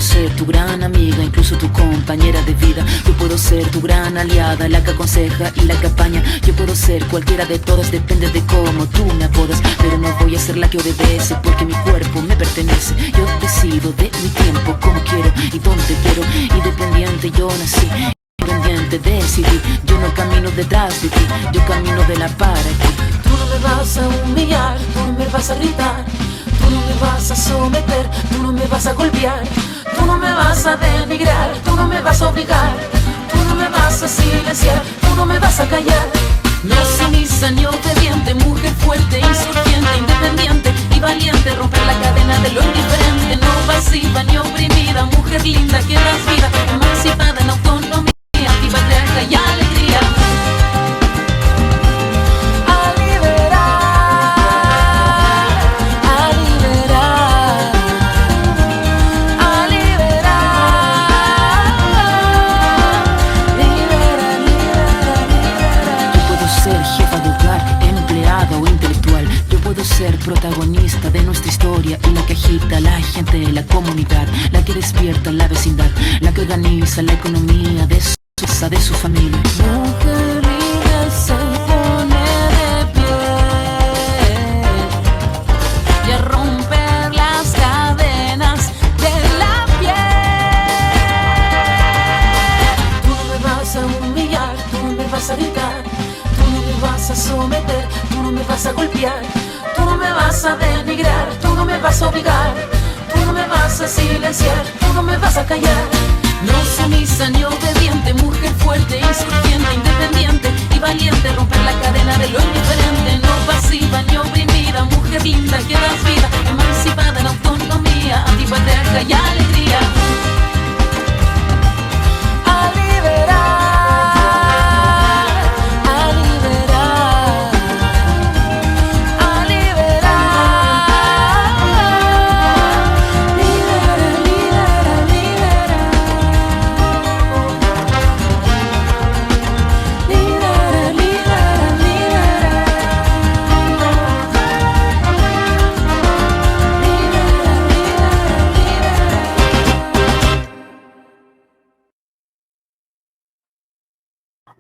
puedo ser tu gran amiga, incluso tu compañera de vida. Yo puedo ser tu gran aliada, la que aconseja y la que apaña. Yo puedo ser cualquiera de todas, depende de cómo tú me apodas. Pero no voy a ser la que obedece, porque mi cuerpo me pertenece. Yo decido de mi tiempo, como quiero y donde quiero. Independiente yo nací, independiente decidí. Yo no camino detrás de ti, yo camino de la para ti. Tú no me vas a humillar, tú no me vas a gritar, tú no me vas a someter, tú no me vas a golpear, tú no me vas a denigrar, tú no me vas a obligar, tú no me vas a silenciar, tú no me vas a callar. No sumisa ni obediente, mujer fuerte, insurgente, independiente y valiente, romper la cadena de lo indiferente, no pasiva ni oprimida, mujer linda que das vida, emancipada en autonomía, antipatriarca y alegría. Ser protagonista de nuestra historia y la que agita a la gente de la comunidad, la que despierta la vecindad, la que organiza la economía de su familia. Mujer libre se pone de pie y a romper las cadenas de la piel. Tú no me vas a humillar, tú no me vas a gritar, tú no me vas a someter, tú no me vas a golpear, tú no me vas a denigrar, tú no me vas a obligar, tú no me vas a silenciar, tú no me vas a callar. No sumisa ni obediente, mujer fuerte, insurgente, independiente y valiente, romper la cadena de lo indiferente, no pasiva ni oprimida, mujer linda que das vida, emancipada en autonomía, antipatriarca y alegría. A liberar.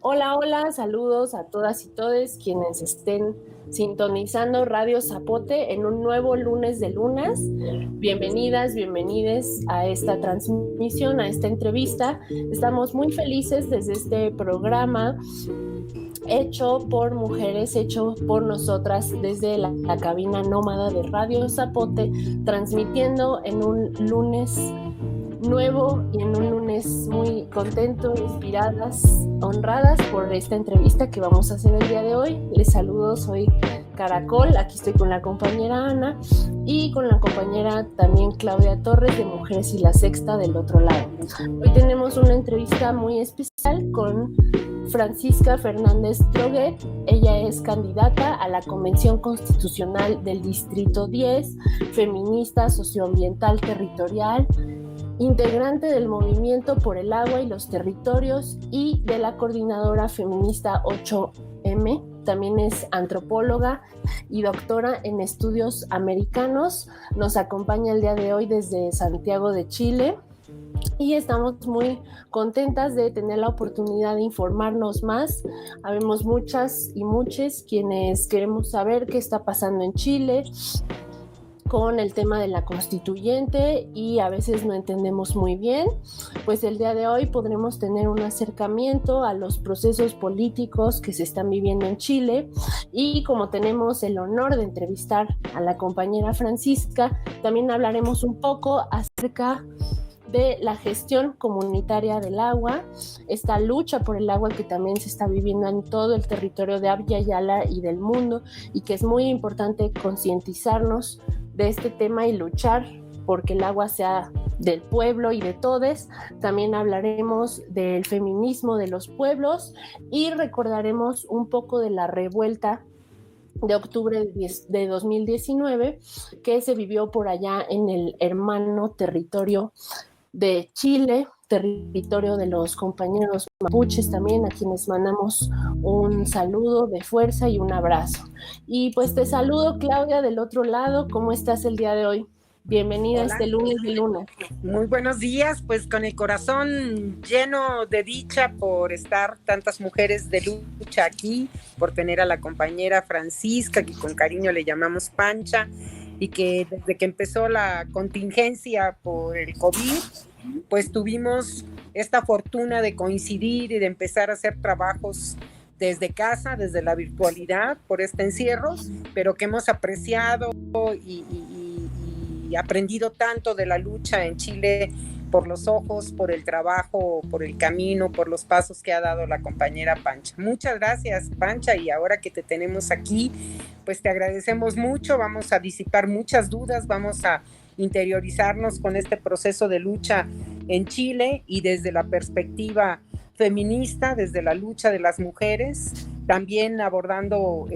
Hola, hola, saludos a todas y todes quienes estén sintonizando Radio Zapote en un nuevo lunes de lunas. Bienvenidas, bienvenides a esta transmisión, a esta entrevista. Estamos muy felices desde este programa hecho por mujeres, hecho por nosotras desde la cabina nómada de Radio Zapote, transmitiendo en un lunes nuevo y en un lunes muy contento, inspiradas, honradas por esta entrevista que vamos a hacer el día de hoy. Les saludo, soy Caracol, aquí estoy con la compañera Ana y con la compañera también Claudia Torres de Mujeres y la Sexta del otro lado. Hoy tenemos una entrevista muy especial con Francisca Fernández Droguet. Ella es candidata a la Convención Constitucional del Distrito 10, feminista, socioambiental territorial, integrante del Movimiento por el Agua y los Territorios y de la Coordinadora Feminista 8M. También es antropóloga y doctora en estudios americanos. Nos acompaña el día de hoy desde Santiago de Chile y estamos muy contentas de tener la oportunidad de informarnos más. Habemos muchas y muchos quienes queremos saber qué está pasando en Chile con el tema de la constituyente y a veces no entendemos muy bien. Pues el día de hoy podremos tener un acercamiento a los procesos políticos que se están viviendo en Chile y como tenemos el honor de entrevistar a la compañera Francisca, también hablaremos un poco acerca de la gestión comunitaria del agua, esta lucha por el agua que también se está viviendo en todo el territorio de Abya Yala y del mundo y que es muy importante concientizarnos de este tema y luchar porque el agua sea del pueblo y de todes. También hablaremos del feminismo de los pueblos y recordaremos un poco de la revuelta de octubre de 2019 que se vivió por allá en el hermano territorio de Chile, territorio de los compañeros mapuches también, a quienes mandamos un saludo de fuerza y un abrazo. Y pues te saludo, Claudia, del otro lado. ¿Cómo estás el día de hoy? Bienvenida Hola. este lunes de luna. Muy buenos días, pues con el corazón lleno de dicha por estar tantas mujeres de lucha aquí, por tener a la compañera Francisca, que con cariño le llamamos Pancha, y que desde que empezó la contingencia por el COVID, pues tuvimos esta fortuna de coincidir y de empezar a hacer trabajos desde casa, desde la virtualidad, por este encierro, pero que hemos apreciado y aprendido tanto de la lucha en Chile por los ojos, por el trabajo, por el camino, por los pasos que ha dado la compañera Pancha. Muchas gracias, Pancha, y ahora que te tenemos aquí, pues te agradecemos mucho, vamos a disipar muchas dudas, vamos a interiorizarnos con este proceso de lucha en Chile y desde la perspectiva feminista, desde la lucha de las mujeres, también abordando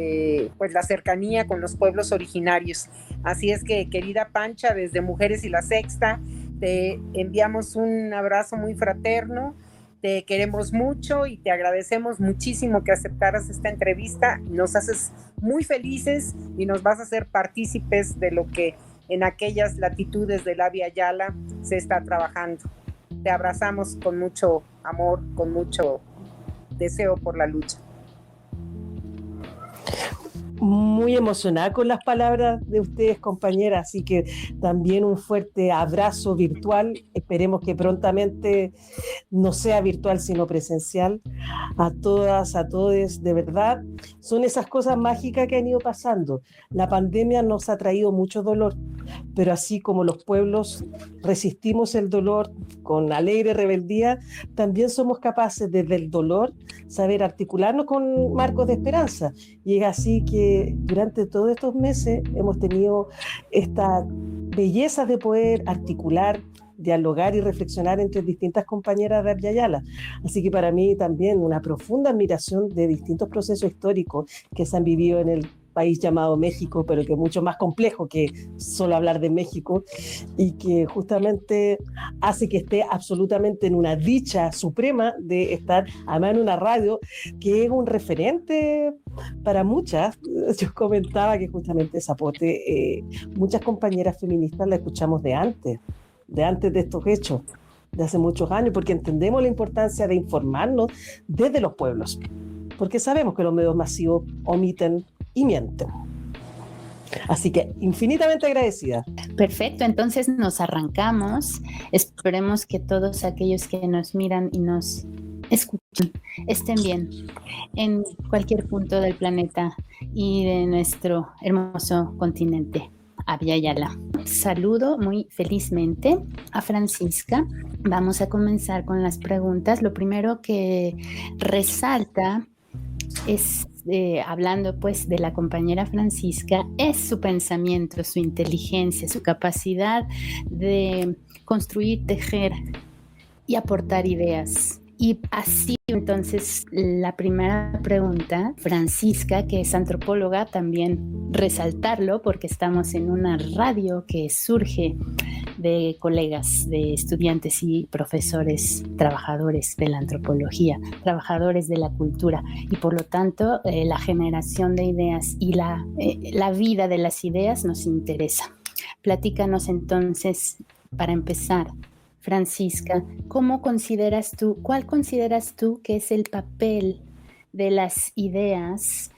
pues la cercanía con los pueblos originarios. Así es que, querida Pancha, desde Mujeres y la Sexta, te enviamos un abrazo muy fraterno, te queremos mucho y te agradecemos muchísimo que aceptaras esta entrevista. Nos haces muy felices y nos vas a hacer partícipes de lo que en aquellas latitudes de la Via Yala se está trabajando. Te abrazamos con mucho amor, con mucho deseo por la lucha. Muy emocionada con las palabras de ustedes, compañeras, así que también un fuerte abrazo virtual. Esperemos que prontamente no sea virtual sino presencial. A todas, a todos, de verdad, son esas cosas mágicas que han ido pasando. La pandemia nos ha traído mucho dolor, pero así como los pueblos resistimos el dolor con alegre rebeldía, también somos capaces desde el dolor saber articularnos con marcos de esperanza. Y es así que durante todos estos meses hemos tenido esta belleza de poder articular, dialogar y reflexionar entre distintas compañeras de Via Yala. Así que para mí también una profunda admiración de distintos procesos históricos que se han vivido en el país llamado México, pero que es mucho más complejo que solo hablar de México, y que justamente hace que esté absolutamente en una dicha suprema de estar además en una radio que es un referente para muchas. Yo comentaba que justamente Zapote, muchas compañeras feministas la escuchamos de antes de estos hechos, de hace muchos años, porque entendemos la importancia de informarnos desde los pueblos, porque sabemos que los medios masivos omiten y mienten. Así que infinitamente agradecida. Perfecto, entonces nos arrancamos. Esperemos que todos aquellos que nos miran y nos escuchan estén bien en cualquier punto del planeta y de nuestro hermoso continente. A Via Yala. Saludo muy felizmente a Francisca. Vamos a comenzar con las preguntas. Lo primero que resalta es, hablando pues de la compañera Francisca, es su pensamiento, su inteligencia, su capacidad de construir, tejer y aportar ideas. Y así, entonces, la primera pregunta, Francisca, que es antropóloga, también resaltarlo porque estamos en una radio que surge de colegas, de estudiantes y profesores, trabajadores de la antropología, trabajadores de la cultura, y por lo tanto la generación de ideas y la vida de las ideas nos interesa. Platícanos entonces, para empezar, Francisca, cuál consideras tú que es el papel de las ideas,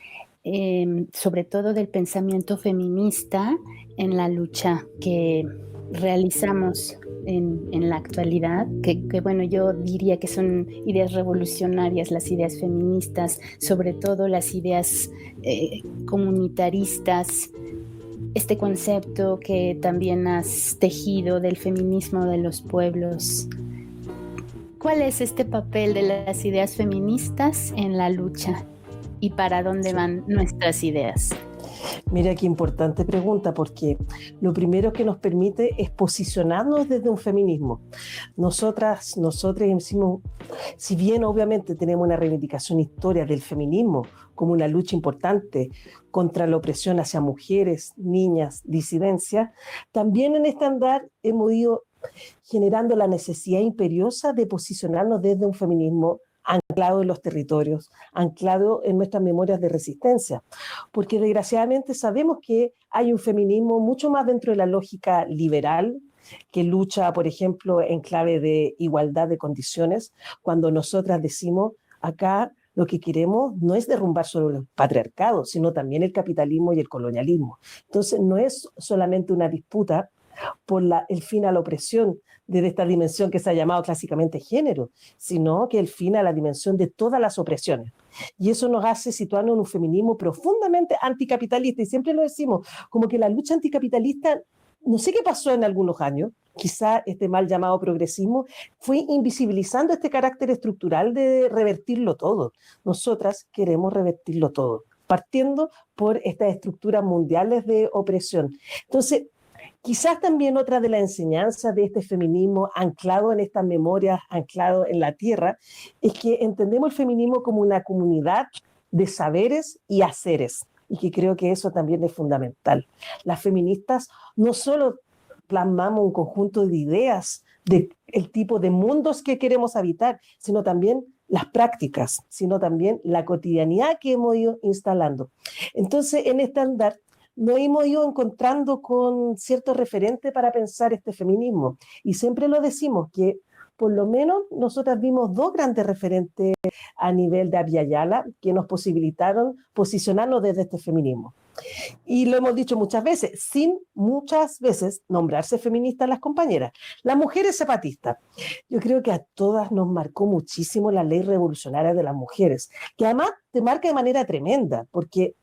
sobre todo del pensamiento feminista, en la lucha que realizamos en la actualidad? Que bueno, yo diría que son ideas revolucionarias, las ideas feministas, sobre todo las ideas comunitaristas, este concepto que también has tejido del feminismo de los pueblos. ¿Cuál es este papel de las ideas feministas en la lucha y para dónde van nuestras ideas? Mira qué importante pregunta, porque lo primero que nos permite es posicionarnos desde un feminismo. Nosotras decimos, si bien obviamente tenemos una reivindicación histórica del feminismo como una lucha importante contra la opresión hacia mujeres, niñas, disidencias, también en este andar hemos ido generando la necesidad imperiosa de posicionarnos desde un feminismo anclado en los territorios, anclado en nuestras memorias de resistencia, porque desgraciadamente sabemos que hay un feminismo mucho más dentro de la lógica liberal, que lucha, por ejemplo, en clave de igualdad de condiciones, cuando nosotras decimos acá lo que queremos no es derrumbar solo el patriarcado, sino también el capitalismo y el colonialismo. Entonces no es solamente una disputa por el fin a la opresión desde esta dimensión que se ha llamado clásicamente género, sino que el fin a la dimensión de todas las opresiones. Y eso nos hace situarnos en un feminismo profundamente anticapitalista, y siempre lo decimos, como que la lucha anticapitalista, no sé qué pasó en algunos años, quizá este mal llamado progresismo fue invisibilizando este carácter estructural de revertirlo todo. Nosotras queremos revertirlo todo, partiendo por estas estructuras mundiales de opresión. Entonces, quizás también otra de las enseñanzas de este feminismo anclado en estas memorias, anclado en la tierra, es que entendemos el feminismo como una comunidad de saberes y haceres, y que creo que eso también es fundamental. Las feministas no solo plasmamos un conjunto de ideas del tipo de mundos que queremos habitar, sino también las prácticas, sino también la cotidianidad que hemos ido instalando. Entonces, en este andar, nos hemos ido encontrando con ciertos referentes para pensar este feminismo. Y siempre lo decimos, que por lo menos nosotras vimos dos grandes referentes a nivel de Abya Yala que nos posibilitaron posicionarnos desde este feminismo. Y lo hemos dicho muchas veces, sin muchas veces nombrarse feministas las compañeras. Las mujeres zapatistas. Yo creo que a todas nos marcó muchísimo la ley revolucionaria de las mujeres, que además te marca de manera tremenda, porque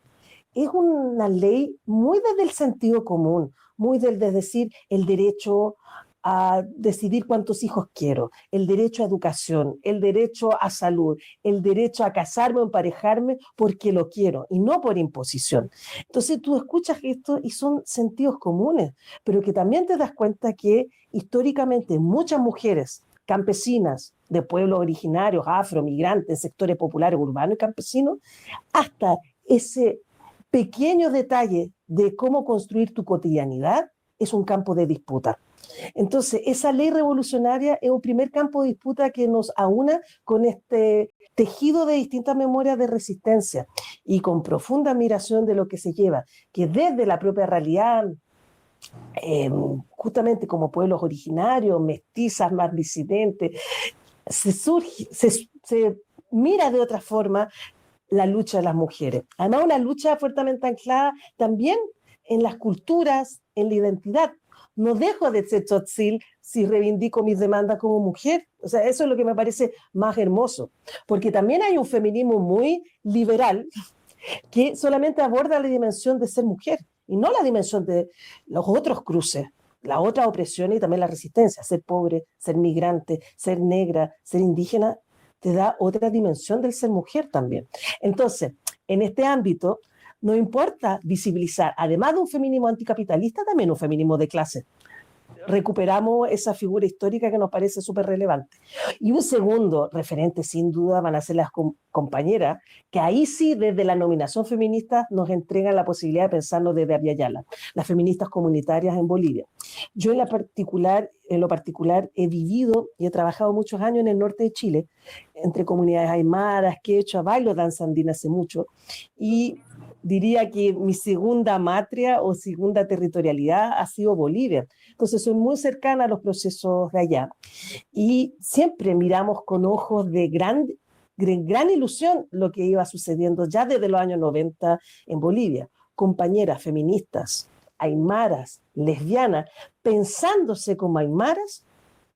es una ley muy desde el sentido común, muy desde decir el derecho a decidir cuántos hijos quiero, el derecho a educación, el derecho a salud, el derecho a casarme o emparejarme porque lo quiero y no por imposición. Entonces tú escuchas esto y son sentidos comunes, pero que también te das cuenta que históricamente muchas mujeres campesinas de pueblos originarios, afro, migrantes, sectores populares, urbanos y campesinos, hasta ese pequeño detalle de cómo construir tu cotidianidad es un campo de disputa. Entonces, esa ley revolucionaria es un primer campo de disputa que nos aúna con este tejido de distintas memorias de resistencia y con profunda admiración de lo que se lleva, que desde la propia realidad, justamente como pueblos originarios, mestizas, más disidentes, se mira de otra forma la lucha de las mujeres. Además, una lucha fuertemente anclada también en las culturas, en la identidad. No dejo de ser tzotzil si reivindico mis demandas como mujer. O sea, eso es lo que me parece más hermoso. Porque también hay un feminismo muy liberal que solamente aborda la dimensión de ser mujer y no la dimensión de los otros cruces, la otra opresión y también la resistencia. Ser pobre, ser migrante, ser negra, ser indígena, te da otra dimensión del ser mujer también. Entonces, en este ámbito, no importa visibilizar, además de un feminismo anticapitalista, también un feminismo de clase. Recuperamos esa figura histórica que nos parece súper relevante. Y un segundo referente, sin duda, van a ser las compañeras, que ahí sí, desde la nominación feminista, nos entregan la posibilidad de pensarnos desde Abya Yala, las feministas comunitarias en Bolivia. Yo en lo particular he vivido y he trabajado muchos años en el norte de Chile, entre comunidades aymaras, quechua, bailo danza andina hace mucho, y diría que mi segunda matria o segunda territorialidad ha sido Bolivia. Entonces soy muy cercana a los procesos de allá. Y siempre miramos con ojos de gran ilusión lo que iba sucediendo ya desde los años 90 en Bolivia. Compañeras feministas, aymaras, lesbianas, pensándose como aymaras,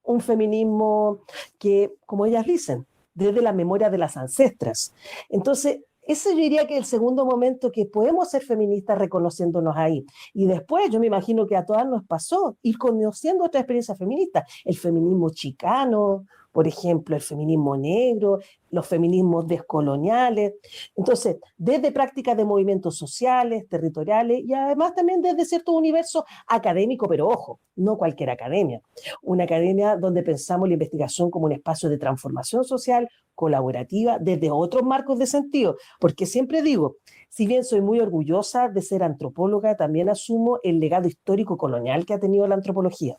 un feminismo que, como ellas dicen, desde la memoria de las ancestras. Entonces, ese yo diría que es el segundo momento que podemos ser feministas reconociéndonos ahí. Y después yo me imagino que a todas nos pasó ir conociendo otra experiencia feminista. El feminismo chicano, por ejemplo, el feminismo negro, los feminismos descoloniales. Entonces, desde prácticas de movimientos sociales, territoriales y además también desde cierto universo académico, pero ojo, no cualquier academia. Una academia donde pensamos la investigación como un espacio de transformación social, colaborativa, desde otros marcos de sentido. Porque siempre digo, si bien soy muy orgullosa de ser antropóloga, también asumo el legado histórico colonial que ha tenido la antropología.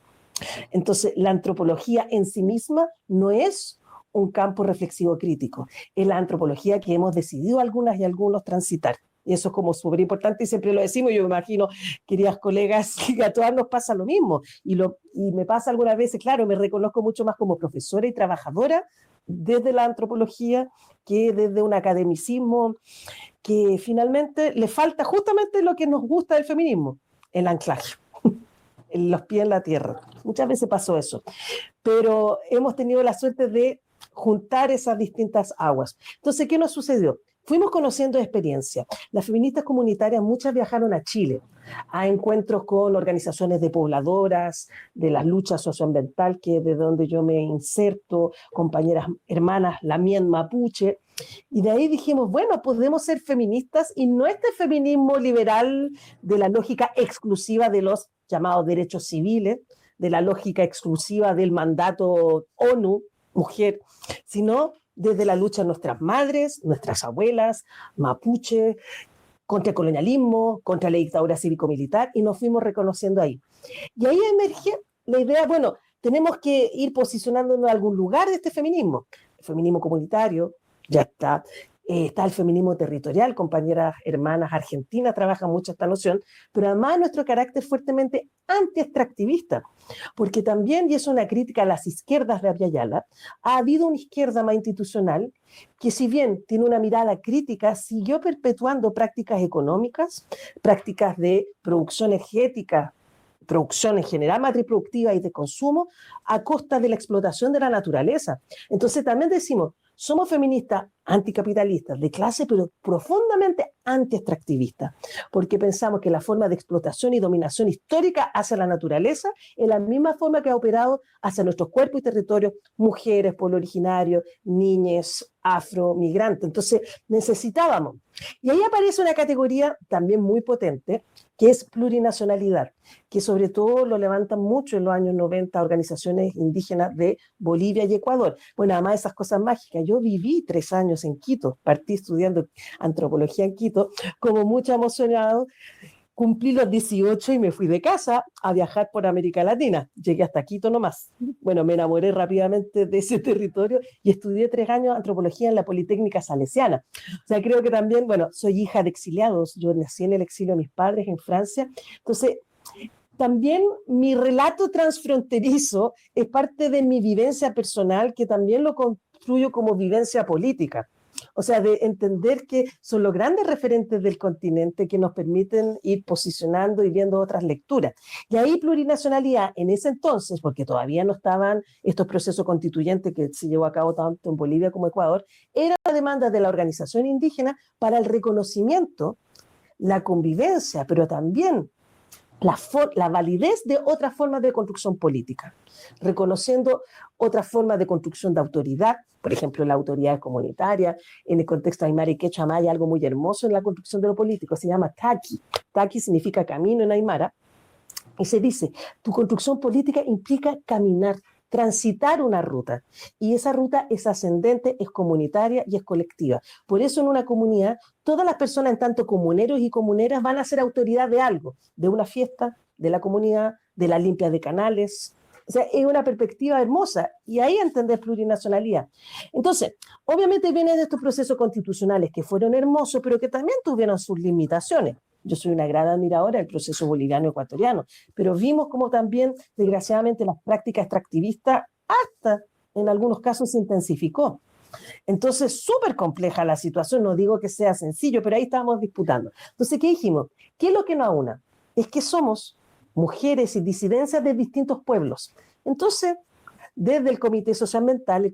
Entonces, la antropología en sí misma no es un campo reflexivo crítico. Es la antropología que hemos decidido algunas y algunos transitar. Y eso es como súper importante y siempre lo decimos. Yo me imagino, queridas colegas, que a todas nos pasa lo mismo. Y me pasa algunas veces, claro, me reconozco mucho más como profesora y trabajadora desde la antropología que desde un academicismo que finalmente le falta justamente lo que nos gusta del feminismo, el anclaje, los pies en la tierra. Muchas veces pasó eso, pero hemos tenido la suerte de juntar esas distintas aguas. Entonces, ¿qué nos sucedió? Fuimos conociendo experiencias. Las feministas comunitarias, muchas viajaron a Chile, a encuentros con organizaciones de pobladoras, de las luchas socioambiental, que es de donde yo me inserto, compañeras hermanas, la mien mapuche, y de ahí dijimos, bueno, podemos ser feministas y no este feminismo liberal de la lógica exclusiva de los llamados derechos civiles, de la lógica exclusiva del mandato ONU, mujer, sino desde la lucha de nuestras madres, nuestras abuelas, mapuche, contra el colonialismo, contra la dictadura cívico-militar, y nos fuimos reconociendo ahí. Y ahí emerge la idea, bueno, tenemos que ir posicionándonos en algún lugar de este feminismo. El feminismo comunitario, ya está. Está el feminismo territorial, compañeras hermanas argentinas trabajan mucho esta noción, pero además nuestro carácter fuertemente anti-extractivista, porque también, y es una crítica a las izquierdas de Abya Yala, ha habido una izquierda más institucional que, si bien tiene una mirada crítica, siguió perpetuando prácticas económicas, prácticas de producción energética, producción en general matriz productiva y de consumo, a costa de la explotación de la naturaleza. Entonces también decimos, somos feministas anticapitalistas de clase, pero profundamente anti-extractivistas, porque pensamos que la forma de explotación y dominación histórica hacia la naturaleza es la misma forma que ha operado hacia nuestros cuerpos y territorios, mujeres, pueblo originario, niñas, afro, migrantes. Entonces necesitábamos. Y ahí aparece una categoría también muy potente, que es plurinacionalidad, que sobre todo lo levantan mucho en los años 90 organizaciones indígenas de Bolivia y Ecuador. Bueno, además de esas cosas mágicas, yo viví 3 años en Quito, partí estudiando antropología en Quito, como mucho emocionado, cumplí los 18 y me fui de casa a viajar por América Latina. Llegué hasta Quito nomás. Bueno, me enamoré rápidamente de ese territorio y estudié 3 años antropología en la Politécnica Salesiana. O sea, creo que también, bueno, soy hija de exiliados. Yo nací en el exilio de mis padres en Francia. Entonces, también mi relato transfronterizo es parte de mi vivencia personal, que también lo construyo como vivencia política. O sea, de entender que son los grandes referentes del continente que nos permiten ir posicionando y viendo otras lecturas. Y ahí plurinacionalidad en ese entonces, porque todavía no estaban estos procesos constituyentes que se llevó a cabo tanto en Bolivia como Ecuador, era la demanda de la organización indígena para el reconocimiento, la convivencia, pero también la validez de otras formas de construcción política, reconociendo otras formas de construcción de autoridad, por ejemplo, la autoridad comunitaria. En el contexto aymara y quechua maya hay algo muy hermoso en la construcción de lo político, se llama taqui. Taqui significa camino en aymara, y se dice, tu construcción política implica caminar, transitar una ruta, y esa ruta es ascendente, es comunitaria y es colectiva. Por eso en una comunidad, todas las personas, en tanto comuneros y comuneras, van a ser autoridad de algo, de una fiesta, de la comunidad, de la limpia de canales. O sea, es una perspectiva hermosa, y ahí entender plurinacionalidad. Entonces, obviamente vienen de estos procesos constitucionales que fueron hermosos, pero que también tuvieron sus limitaciones. Yo soy una gran admiradora del proceso boliviano-ecuatoriano, pero vimos como también, desgraciadamente, las prácticas extractivistas hasta en algunos casos se intensificó. Entonces, súper compleja la situación, no digo que sea sencillo, pero ahí estábamos disputando. Entonces, ¿qué dijimos? ¿Qué es lo que nos aúna? Es que somos mujeres y disidencias de distintos pueblos. Entonces, desde el Comité Socioambiental,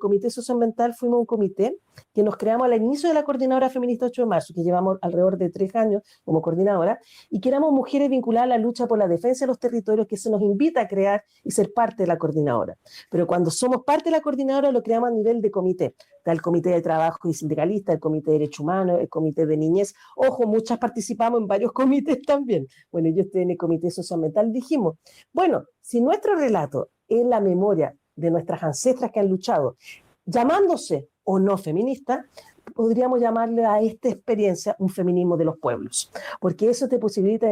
fuimos un comité que nos creamos al inicio de la Coordinadora Feminista 8 de marzo, que llevamos alrededor de 3 años como coordinadora, y que éramos mujeres vinculadas a la lucha por la defensa de los territorios, que se nos invita a crear y ser parte de la coordinadora. Pero cuando somos parte de la coordinadora lo creamos a nivel de comité. Está el Comité de Trabajo y Sindicalista, el Comité de Derechos Humanos, el Comité de Niñez. Ojo, muchas participamos en varios comités también. Bueno, yo estoy en el Comité Socioambiental. Dijimos, bueno, si nuestro relato es la memoria de nuestras ancestras que han luchado, llamándose o no feminista, podríamos llamarle a esta experiencia un feminismo de los pueblos, porque eso te posibilita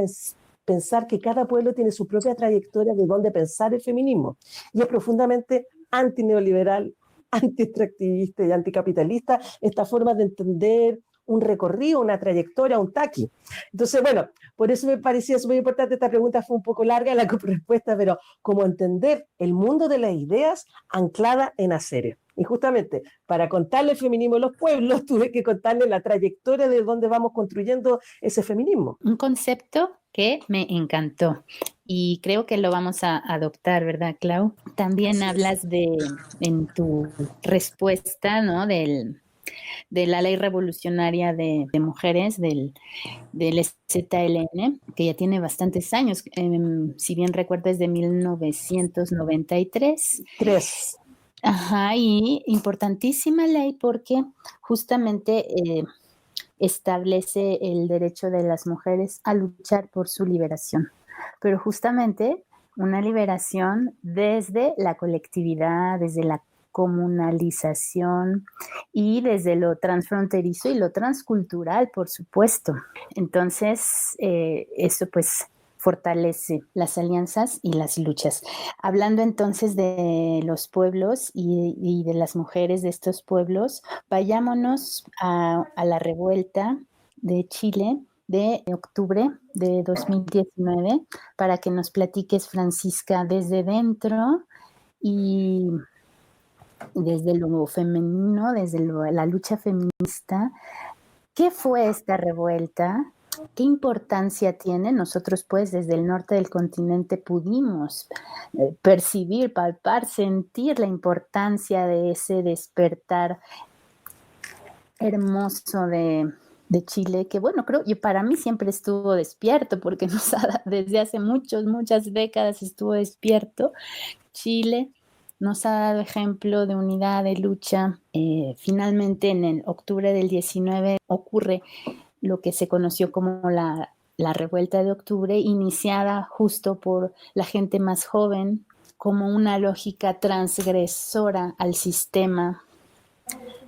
pensar que cada pueblo tiene su propia trayectoria de dónde pensar el feminismo, y es profundamente antineoliberal, anti-extractivista y anticapitalista, esta forma de entender un recorrido, una trayectoria, un taqui. Entonces, bueno, por eso me parecía súper importante, esta pregunta fue un poco larga la respuesta, pero como entender el mundo de las ideas anclada en haceres. Y justamente, para contarle el feminismo a los pueblos, tuve que contarle la trayectoria de dónde vamos construyendo ese feminismo. Un concepto que me encantó y creo que lo vamos a adoptar, ¿verdad, Clau? También hablas en tu respuesta, ¿no? De la ley revolucionaria de mujeres, del ZLN, que ya tiene bastantes años, si bien recuerdas, de 1993. Ajá, y importantísima ley porque justamente establece el derecho de las mujeres a luchar por su liberación, pero justamente una liberación desde la colectividad, desde la comunalización y desde lo transfronterizo y lo transcultural, por supuesto. Entonces, eso pues fortalece las alianzas y las luchas. Hablando entonces de los pueblos y de las mujeres de estos pueblos, vayámonos a la revuelta de Chile de octubre de 2019 para que nos platiques, Francisca, desde dentro y desde lo femenino, desde la lucha feminista. ¿Qué fue esta revuelta? ¿Qué importancia tiene? Nosotros, pues, desde el norte del continente pudimos percibir, palpar, sentir la importancia de ese despertar hermoso de Chile, que bueno, creo que para mí siempre estuvo despierto, porque desde hace muchas décadas estuvo despierto. Chile nos ha dado ejemplo de unidad, de lucha. Finalmente, en el octubre del 19 ocurre lo que se conoció como la revuelta de octubre, iniciada justo por la gente más joven, como una lógica transgresora al sistema.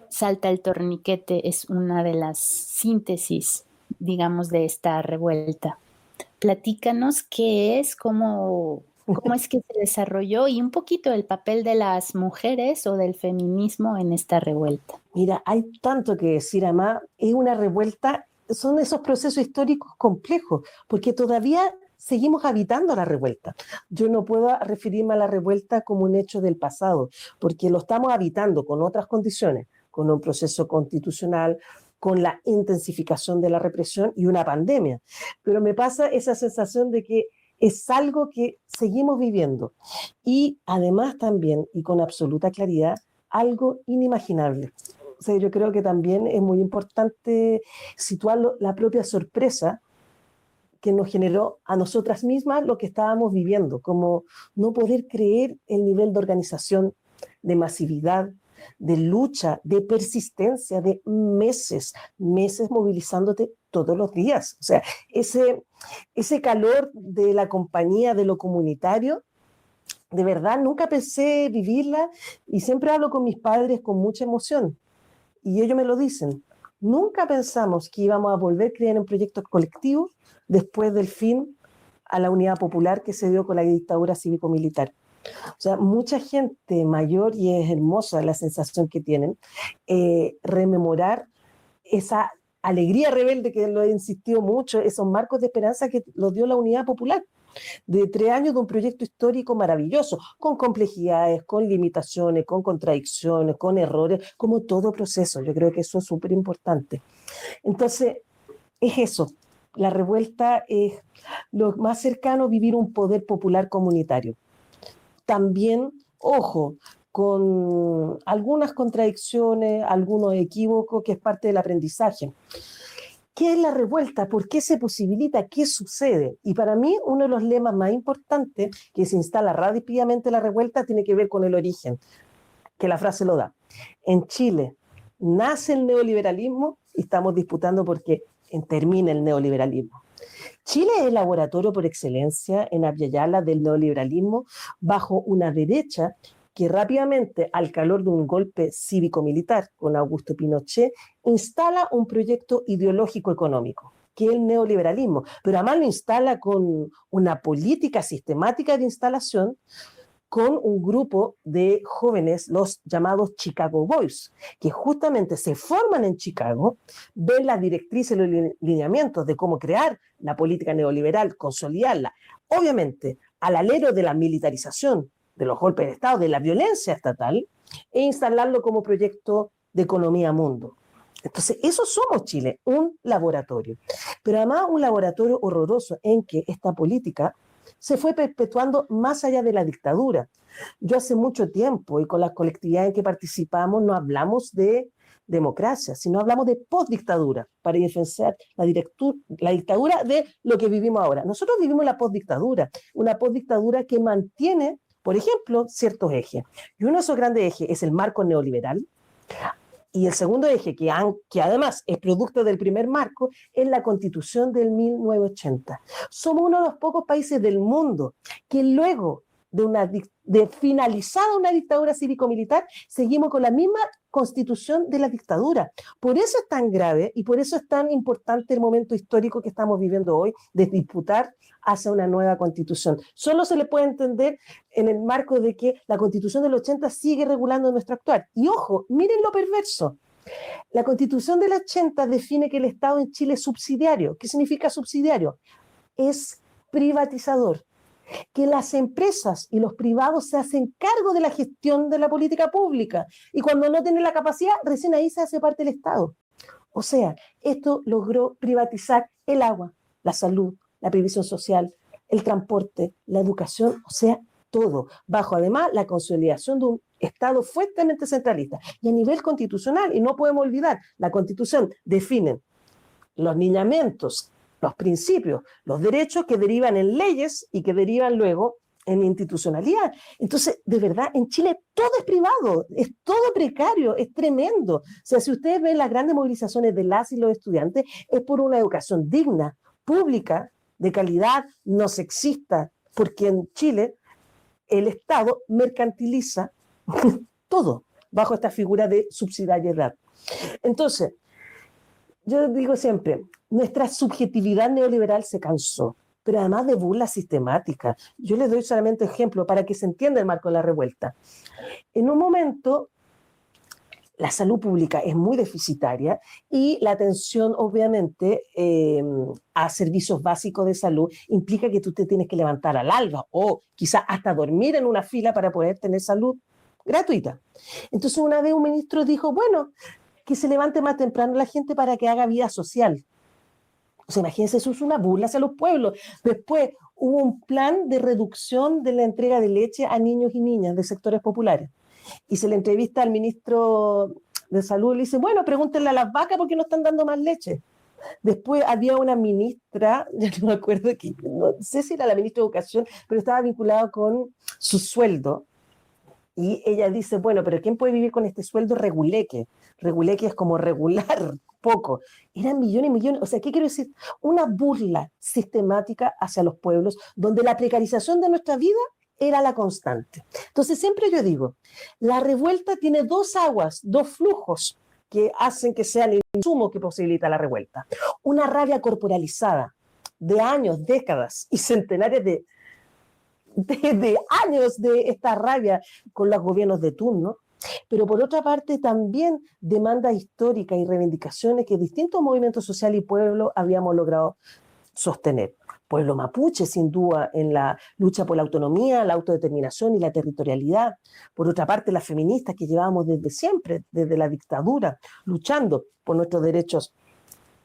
Salta el torniquete es una de las síntesis, digamos, de esta revuelta. Platícanos qué es, cómo es que se desarrolló y un poquito el papel de las mujeres o del feminismo en esta revuelta. Mira, hay tanto que decir, además, es una revuelta, son esos procesos históricos complejos, porque todavía seguimos habitando la revuelta. Yo no puedo referirme a la revuelta como un hecho del pasado, porque lo estamos habitando con otras condiciones, con un proceso constitucional, con la intensificación de la represión y una pandemia. Pero me pasa esa sensación de que es algo que seguimos viviendo. Y además también, y con absoluta claridad, algo inimaginable. O sea, yo creo que también es muy importante situarlo, la propia sorpresa que nos generó a nosotras mismas lo que estábamos viviendo, como no poder creer el nivel de organización, de masividad, de lucha, de persistencia, de meses movilizándote todos los días. O sea, ese calor de la compañía, de lo comunitario, de verdad nunca pensé vivirla y siempre hablo con mis padres con mucha emoción y ellos me lo dicen. Nunca pensamos que íbamos a volver a creer en proyectos colectivos después del fin a la unidad popular que se dio con la dictadura cívico-militar. O sea, mucha gente mayor, y es hermosa la sensación que tienen, rememorar esa alegría rebelde que lo he insistido mucho, esos marcos de esperanza que los dio la unidad popular, de 3 años de un proyecto histórico maravilloso, con complejidades, con limitaciones, con contradicciones, con errores, como todo proceso. Yo creo que eso es súper importante. Entonces, es eso. La revuelta es lo más cercano a vivir un poder popular comunitario. También, ojo, con algunas contradicciones, algunos equívocos, que es parte del aprendizaje. ¿Qué es la revuelta? ¿Por qué se posibilita? ¿Qué sucede? Y para mí, uno de los lemas más importantes que se instala rápidamente la revuelta tiene que ver con el origen, que la frase lo da. En Chile nace el neoliberalismo y estamos disputando porque termina el neoliberalismo. Chile es el laboratorio por excelencia en Abya Yala del neoliberalismo bajo una derecha que rápidamente, al calor de un golpe cívico-militar con Augusto Pinochet, instala un proyecto ideológico económico, que es el neoliberalismo, pero además lo instala con una política sistemática de instalación con un grupo de jóvenes, los llamados Chicago Boys, que justamente se forman en Chicago, ven las directrices y los lineamientos de cómo crear la política neoliberal, consolidarla, obviamente al alero de la militarización, de los golpes de Estado, de la violencia estatal, e instalarlo como proyecto de economía mundo. Entonces, eso somos Chile, un laboratorio. Pero además un laboratorio horroroso en que esta política se fue perpetuando más allá de la dictadura. Yo hace mucho tiempo, y con las colectividades en que participamos, no hablamos de democracia, sino hablamos de postdictadura, para diferenciar la dictadura de lo que vivimos ahora. Nosotros vivimos la postdictadura, una postdictadura que mantiene, por ejemplo, ciertos ejes. Y uno de esos grandes ejes es el marco neoliberal, y el segundo eje, que además es producto del primer marco, es la Constitución del 1980. Somos uno de los pocos países del mundo que luego de finalizada una dictadura cívico-militar, seguimos con la misma constitución de la dictadura. Por eso es tan grave y por eso es tan importante el momento histórico que estamos viviendo hoy de disputar hacia una nueva constitución. Solo se le puede entender en el marco de que la constitución del 80 sigue regulando nuestro actuar. Y ojo, miren lo perverso. La constitución del 80 define que el Estado en Chile es subsidiario. ¿Qué significa subsidiario? Es privatizador. Que las empresas y los privados se hacen cargo de la gestión de la política pública y cuando no tienen la capacidad, recién ahí se hace parte del Estado. O sea, esto logró privatizar el agua, la salud, la previsión social, el transporte, la educación, o sea, todo, bajo además la consolidación de un Estado fuertemente centralista. Y a nivel constitucional, y no podemos olvidar, la Constitución define los lineamientos, los principios, los derechos que derivan en leyes y que derivan luego en institucionalidad. Entonces, de verdad, en Chile todo es privado, es todo precario, es tremendo. O sea, si ustedes ven las grandes movilizaciones de las y los estudiantes, es por una educación digna, pública, de calidad, no sexista, porque en Chile el Estado mercantiliza todo bajo esta figura de subsidiariedad. Entonces, yo digo siempre, nuestra subjetividad neoliberal se cansó, pero además de burla sistemática. Yo les doy solamente ejemplo para que se entienda el marco de la revuelta. En un momento, la salud pública es muy deficitaria y la atención, obviamente, a servicios básicos de salud implica que tú te tienes que levantar al alba o quizás hasta dormir en una fila para poder tener salud gratuita. Entonces, una vez un ministro dijo, bueno, que se levante más temprano la gente para que haga vida social. O sea, imagínense, eso es una burla hacia los pueblos. Después hubo un plan de reducción de la entrega de leche a niños y niñas de sectores populares. Y se le entrevista al ministro de Salud y le dice, bueno, pregúntenle a las vacas por qué no están dando más leche. Después había una ministra, ya no me acuerdo, no sé si era la ministra de Educación, pero estaba vinculada con su sueldo. Y ella dice, bueno, pero ¿quién puede vivir con este sueldo reguleque? Reguleque es como regular poco. Eran millones y millones. O sea, ¿qué quiero decir? Una burla sistemática hacia los pueblos, donde la precarización de nuestra vida era la constante. Entonces, siempre yo digo, la revuelta tiene dos aguas, dos flujos que hacen que sea el insumo que posibilita la revuelta. Una rabia corporalizada de años, décadas y centenares de años de esta rabia con los gobiernos de turno, pero por otra parte también demandas históricas y reivindicaciones que distintos movimientos sociales y pueblos habíamos logrado sostener. Pueblo mapuche, sin duda, en la lucha por la autonomía, la autodeterminación y la territorialidad. Por otra parte, las feministas que llevábamos desde siempre, desde la dictadura, luchando por nuestros derechos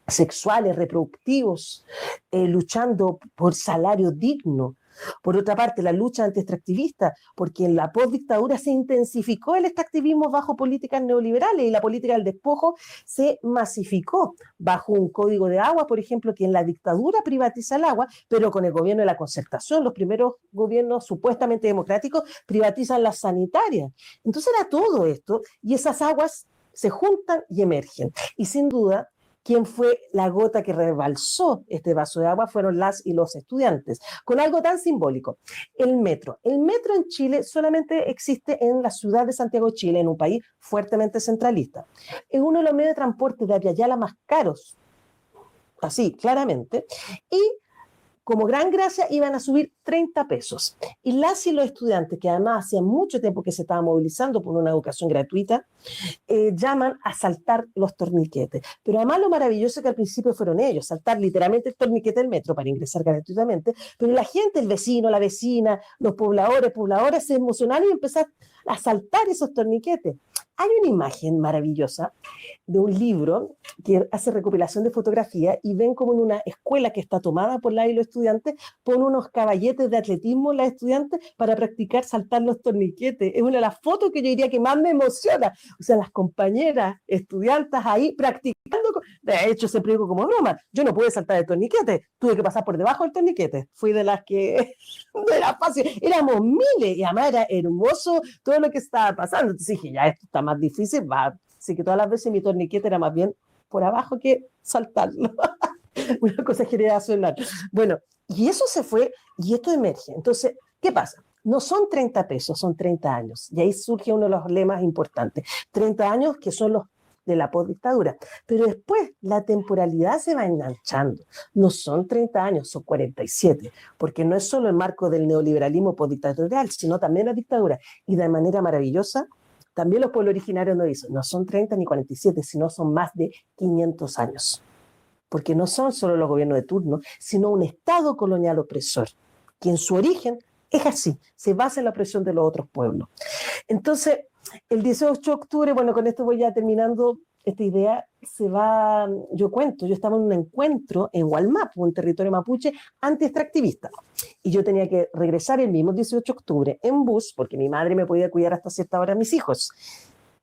sexuales, reproductivos, luchando por salario digno. Por otra parte, la lucha anti-extractivista, porque en la postdictadura se intensificó el extractivismo bajo políticas neoliberales y la política del despojo se masificó bajo un código de agua, por ejemplo, que en la dictadura privatiza el agua, pero con el gobierno de la concertación, los primeros gobiernos supuestamente democráticos privatizan las sanitarias. Entonces era todo esto y esas aguas se juntan y emergen. Y sin duda, ¿quién fue la gota que rebalsó este vaso de agua? Fueron las y los estudiantes, con algo tan simbólico. El metro. El metro en Chile solamente existe en la ciudad de Santiago de Chile, en un país fuertemente centralista. Es uno de los medios de transporte de Abya Yala más caros, así, claramente, y como gran gracia iban a subir 30 pesos. Y las y los estudiantes, que además hacía mucho tiempo que se estaban movilizando por una educación gratuita, llaman a saltar los torniquetes. Pero además lo maravilloso es que al principio fueron ellos, saltar literalmente el torniquete del metro para ingresar gratuitamente, pero la gente, el vecino, la vecina, los pobladores se emocionaron y empezaron a saltar esos torniquetes. Hay una imagen maravillosa de un libro que hace recopilación de fotografía y ven como en una escuela que está tomada por los estudiantes, ponen unos caballetes de atletismo las estudiantes para practicar saltar los torniquetes. Es una de las fotos que yo diría que más me emociona. O sea, las compañeras estudiantes ahí practicando. De hecho, siempre digo como broma, yo no pude saltar el torniquete, tuve que pasar por debajo del torniquete. Fui de las que no era fácil, éramos miles y además era hermoso todo lo que estaba pasando. Entonces dije, ya esto está más difícil, va. Así que todas las veces mi torniquete era más bien por abajo que saltarlo. Una cosa generacional. Bueno, y eso se fue y esto emerge. Entonces, ¿qué pasa? No son 30 pesos, son 30 años. Y ahí surge uno de los lemas importantes. 30 años que son los de la postdictadura. Pero después la temporalidad se va enganchando. No son 30 años, son 47. Porque no es solo el marco del neoliberalismo postdictatorial, sino también la dictadura. Y de manera maravillosa, también los pueblos originarios nos dicen, no son 30 ni 47, sino son más de 500 años. Porque no son solo los gobiernos de turno, sino un Estado colonial opresor, que en su origen es así, se basa en la opresión de los otros pueblos. Entonces, el 18 de octubre, bueno, con esto voy ya terminando esta idea, yo estaba en un encuentro en Hualmapu, un territorio mapuche anti-extractivista, y yo tenía que regresar el mismo 18 de octubre en bus, porque mi madre me podía cuidar hasta cierta hora a mis hijos,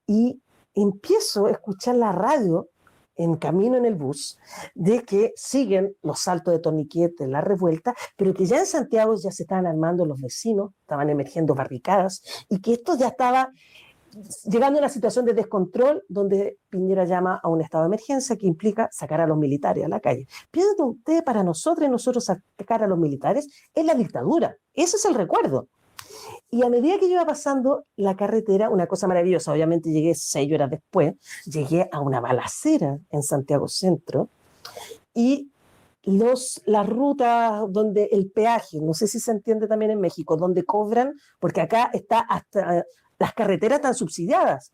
y empiezo a escuchar la radio en camino en el bus, de que siguen los saltos de torniquete, la revuelta, pero que ya en Santiago ya se estaban armando los vecinos, estaban emergiendo barricadas, y que esto ya estaba llegando a una situación de descontrol donde Piñera llama a un estado de emergencia que implica sacar a los militares a la calle. Piensen ustedes, para nosotros sacar a los militares es la dictadura, ese es el recuerdo. Y a medida que iba pasando la carretera, una cosa maravillosa, obviamente llegué 6 horas después, llegué a una balacera en Santiago Centro y las rutas donde el peaje, no sé si se entiende también en México, donde cobran, porque acá está hasta, las carreteras están subsidiadas.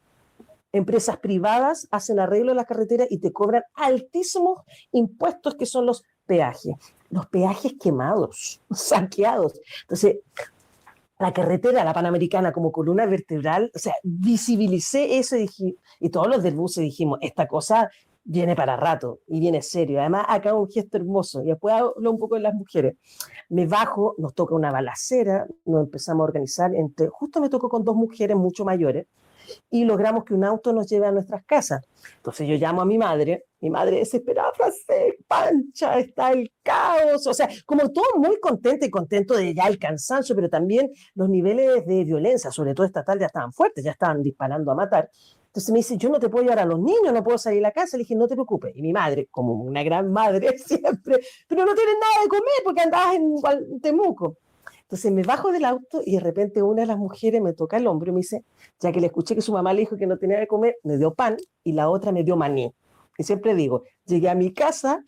Empresas privadas hacen arreglo de las carreteras y te cobran altísimos impuestos que son los peajes quemados, saqueados. Entonces, la carretera, la Panamericana, como columna vertebral, o sea, visibilicé eso y todos los del bus dijimos, esta cosa viene para rato y viene serio. Además, acá un gesto hermoso. Y después hablo un poco de las mujeres. Me bajo, nos toca una balacera, nos empezamos a organizar. Justo me tocó con 2 mujeres mucho mayores y logramos que un auto nos lleve a nuestras casas. Entonces yo llamo a mi madre desesperada, Francés, Pancha, está el caos, o sea, como todo muy contento de ya el cansancio, pero también los niveles de violencia, sobre todo estatal, ya estaban fuertes, ya estaban disparando a matar. Entonces me dice, yo no te puedo llevar a los niños, no puedo salir a la casa. Le dije, no te preocupes. Y mi madre, como una gran madre siempre, pero no tienes nada de comer porque andabas en Temuco. Entonces me bajo del auto y de repente una de las mujeres me toca el hombro y me dice, ya que le escuché que su mamá le dijo que no tenía de comer, me dio pan y la otra me dio maní. Y siempre digo, llegué a mi casa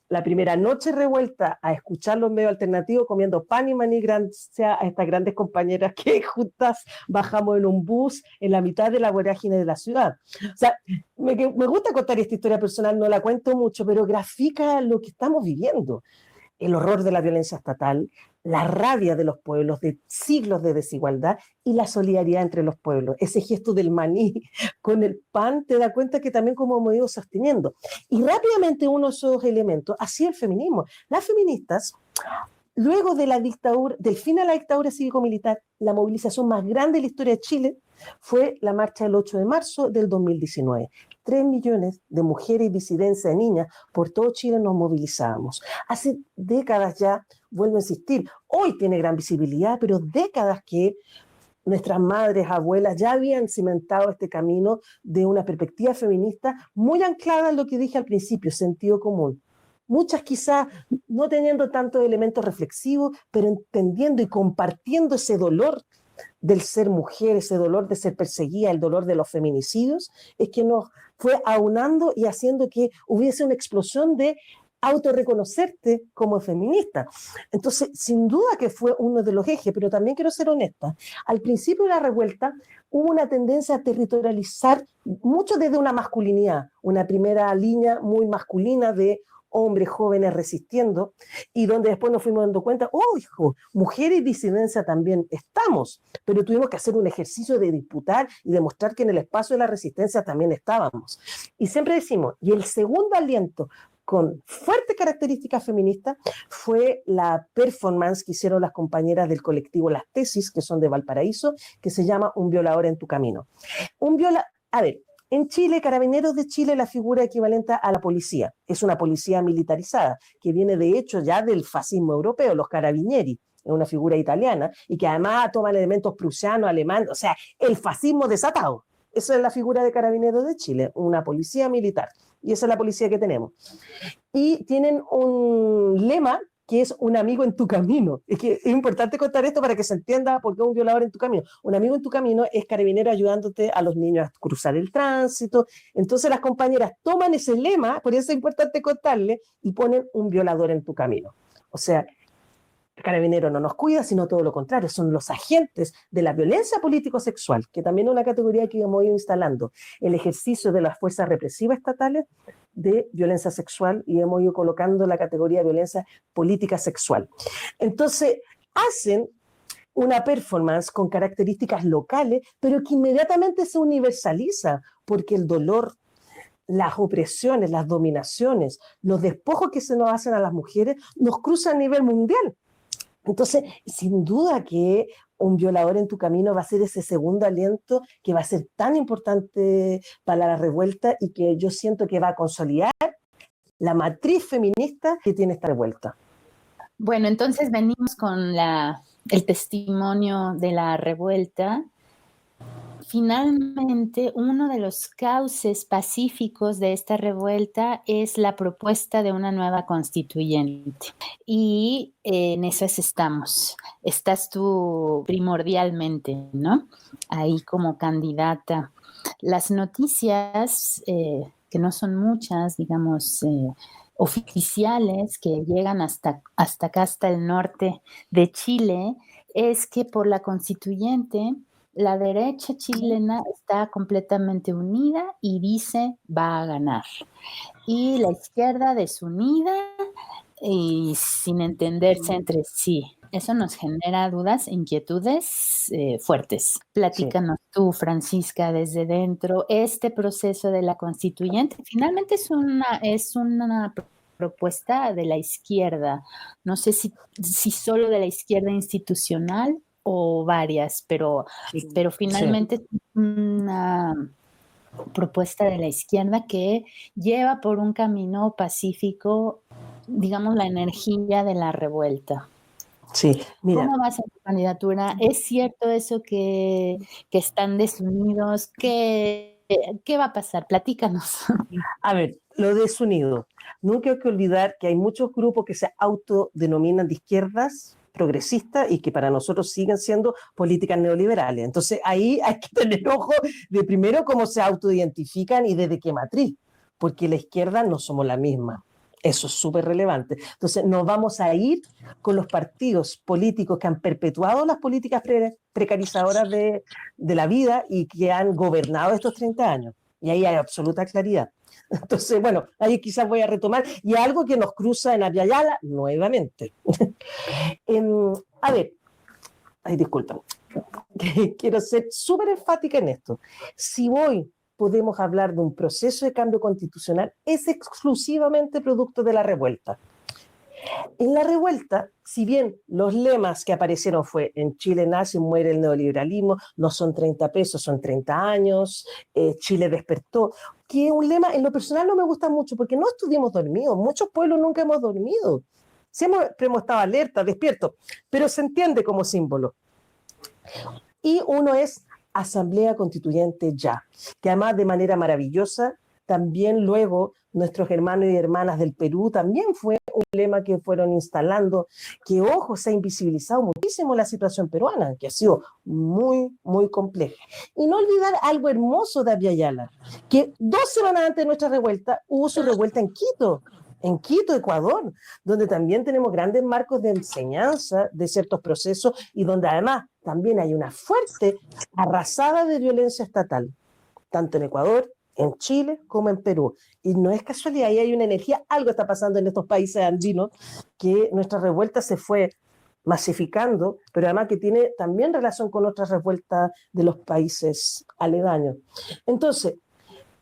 la primera noche revuelta a escuchar los medios alternativos comiendo pan y maní gracias a estas grandes compañeras que juntas bajamos en un bus en la mitad de la vorágine de la ciudad. O sea, me gusta contar esta historia personal, no la cuento mucho, pero grafica lo que estamos viviendo. El horror de la violencia estatal, la rabia de los pueblos, de siglos de desigualdad y la solidaridad entre los pueblos. Ese gesto del maní con el pan te da cuenta que también como hemos ido sosteniendo. Y rápidamente uno de esos elementos ha sido el feminismo. Las feministas, luego de la dictadura, del fin a la dictadura cívico-militar, la movilización más grande de la historia de Chile fue la marcha del 8 de marzo del 2019. 3 millones de mujeres y disidencias de niñas por todo Chile nos movilizábamos. Hace décadas ya, vuelvo a insistir, hoy tiene gran visibilidad, pero décadas que nuestras madres, abuelas ya habían cimentado este camino de una perspectiva feminista muy anclada en lo que dije al principio, sentido común. Muchas quizás no teniendo tantos elementos reflexivos, pero entendiendo y compartiendo ese dolor del ser mujer, ese dolor de ser perseguida, el dolor de los feminicidios, es que nos fue aunando y haciendo que hubiese una explosión de autorreconocerte como feminista. Entonces, sin duda que fue uno de los ejes, pero también quiero ser honesta. Al principio de la revuelta hubo una tendencia a territorializar mucho desde una masculinidad, una primera línea muy masculina de hombres jóvenes resistiendo, y donde después nos fuimos dando cuenta, oh, hijo, mujeres y disidencia también estamos, pero tuvimos que hacer un ejercicio de disputar y demostrar que en el espacio de la resistencia también estábamos. Y siempre decimos, y el segundo aliento con fuertes características feministas fue la performance que hicieron las compañeras del colectivo Las Tesis, que son de Valparaíso, que se llama Un violador en tu camino. A ver, en Chile, Carabineros de Chile, la figura equivalente a la policía. Es una policía militarizada, que viene de hecho ya del fascismo europeo, los carabinieri, es una figura italiana, y que además toman elementos prusianos, alemanes, o sea, el fascismo desatado. Esa es la figura de Carabineros de Chile, una policía militar. Y esa es la policía que tenemos. Y tienen un lema que es un amigo en tu camino. Es que es importante contar esto para que se entienda por qué un violador en tu camino. Un amigo en tu camino es carabinero ayudándote a los niños a cruzar el tránsito. Entonces las compañeras toman ese lema, por eso es importante contarle, y ponen un violador en tu camino. O sea, el carabinero no nos cuida, sino todo lo contrario, son los agentes de la violencia político-sexual, que también es una categoría que hemos ido instalando, el ejercicio de las fuerzas represivas estatales de violencia sexual, y hemos ido colocando la categoría de violencia política sexual. Entonces, hacen una performance con características locales, pero que inmediatamente se universaliza, porque el dolor, las opresiones, las dominaciones, los despojos que se nos hacen a las mujeres, nos cruzan a nivel mundial. Entonces, sin duda que un violador en tu camino va a ser ese segundo aliento que va a ser tan importante para la revuelta, y que yo siento que va a consolidar la matriz feminista que tiene esta revuelta. Bueno, entonces venimos con el testimonio de la revuelta. Finalmente, uno de los cauces pacíficos de esta revuelta es la propuesta de una nueva constituyente. Y en esas estamos. Estás tú primordialmente, ¿no? Ahí como candidata. Las noticias, que no son muchas, digamos, oficiales, que llegan hasta acá, hasta el norte de Chile, es que por la constituyente la derecha chilena está completamente unida y dice va a ganar. Y la izquierda desunida y sin entenderse entre sí. Eso nos genera dudas, inquietudes fuertes. Platícanos tú, Francisca, desde dentro, este proceso de la constituyente. Finalmente es una propuesta de la izquierda. No sé si solo de la izquierda institucional o varias, pero finalmente es una propuesta de la izquierda que lleva por un camino pacífico, digamos, la energía de la revuelta. Sí, mira. ¿Cómo va a ser tu candidatura? ¿Es cierto eso que están desunidos? ¿Qué va a pasar? Platícanos. A ver, lo desunido. Nunca hay que olvidar que hay muchos grupos que se autodenominan de izquierdas progresistas y que para nosotros siguen siendo políticas neoliberales. Entonces ahí hay que tener ojo de primero cómo se autoidentifican y desde qué matriz, porque la izquierda no somos la misma. Eso es súper relevante. Entonces nos vamos a ir con los partidos políticos que han perpetuado las políticas precarizadoras de la vida y que han gobernado estos 30 años. Y ahí hay absoluta claridad. Entonces, bueno, ahí quizás voy a retomar, y algo que nos cruza en Abya Yala nuevamente. A ver, disculpa, quiero ser súper enfática en esto. Si hoy podemos hablar de un proceso de cambio constitucional, es exclusivamente producto de la revuelta. En la revuelta, si bien los lemas que aparecieron fue en Chile nace y muere el neoliberalismo, no son 30 pesos, son 30 años, Chile despertó, que un lema en lo personal no me gusta mucho porque no estuvimos dormidos, muchos pueblos nunca hemos dormido, siempre hemos estado alerta, despiertos, pero se entiende como símbolo. Y uno es Asamblea Constituyente Ya, que además de manera maravillosa, también luego nuestros hermanos y hermanas del Perú también fue un lema que fueron instalando, que ojo, se ha invisibilizado muchísimo la situación peruana, que ha sido muy, muy compleja. Y no olvidar algo hermoso de Abya Yala, que 2 semanas antes de nuestra revuelta hubo su revuelta en Quito, en Quito, Ecuador, donde también tenemos grandes marcos de enseñanza de ciertos procesos y donde además también hay una fuerte arrasada de violencia estatal, tanto en Ecuador, en Chile como en Perú. Y no es casualidad, ahí hay una energía, algo está pasando en estos países andinos, que nuestra revuelta se fue masificando, pero además que tiene también relación con otras revueltas de los países aledaños. Entonces,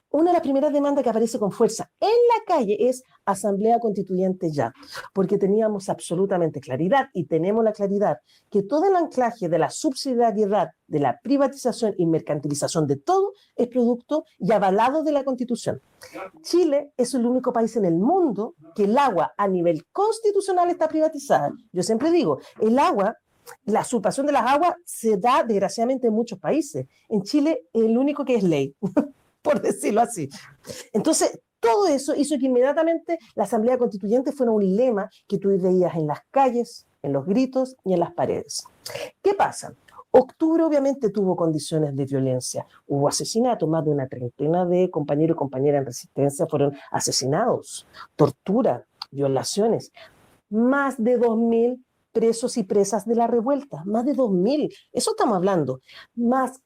una de las primeras demandas que aparece con fuerza en la calle es asamblea constituyente ya, porque teníamos absolutamente claridad y tenemos la claridad que todo el anclaje de la subsidiariedad, de la privatización y mercantilización de todo es producto y avalado de la Constitución. Chile es el único país en el mundo que el agua a nivel constitucional está privatizada. Yo siempre digo, el agua, la usurpación de las aguas se da desgraciadamente en muchos países. En Chile el único que es ley. Por decirlo así. Entonces, todo eso hizo que inmediatamente la Asamblea Constituyente fuera un lema que tú veías en las calles, en los gritos y en las paredes. ¿Qué pasa? Octubre obviamente tuvo condiciones de violencia. Hubo asesinatos, más de una treintena de compañeros y compañeras en resistencia fueron asesinados, tortura, violaciones. Más de 2.000 presos y presas de la revuelta, más de 2.000, eso estamos hablando, más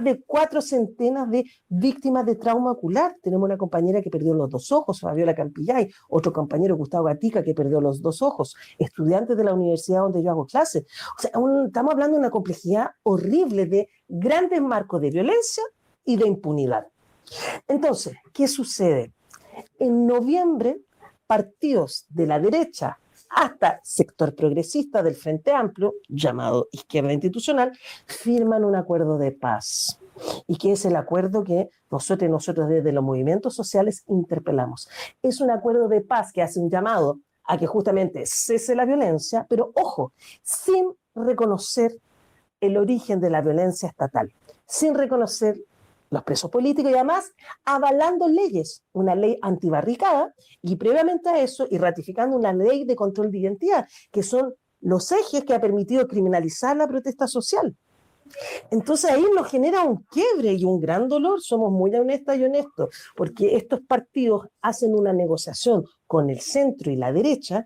de 400 de víctimas de trauma ocular. Tenemos una compañera que perdió los 2 ojos, Fabiola Campillay, otro compañero, Gustavo Gatica, que perdió los 2 ojos, estudiantes de la universidad donde yo hago clases. O sea, estamos hablando de una complejidad horrible de grandes marcos de violencia y de impunidad. Entonces, ¿qué sucede? En noviembre, partidos de la derecha hasta sector progresista del Frente Amplio, llamado Izquierda Institucional, firman un acuerdo de paz. ¿Y qué es el acuerdo que nosotros desde los movimientos sociales interpelamos? Es un acuerdo de paz que hace un llamado a que justamente cese la violencia, pero ojo, sin reconocer el origen de la violencia estatal, sin reconocer los presos políticos y además avalando leyes, una ley antibarricada y previamente a eso y ratificando una ley de control de identidad, que son los ejes que ha permitido criminalizar la protesta social. Entonces ahí nos genera un quiebre y un gran dolor, somos muy honestas y honestos, porque estos partidos hacen una negociación con el centro y la derecha,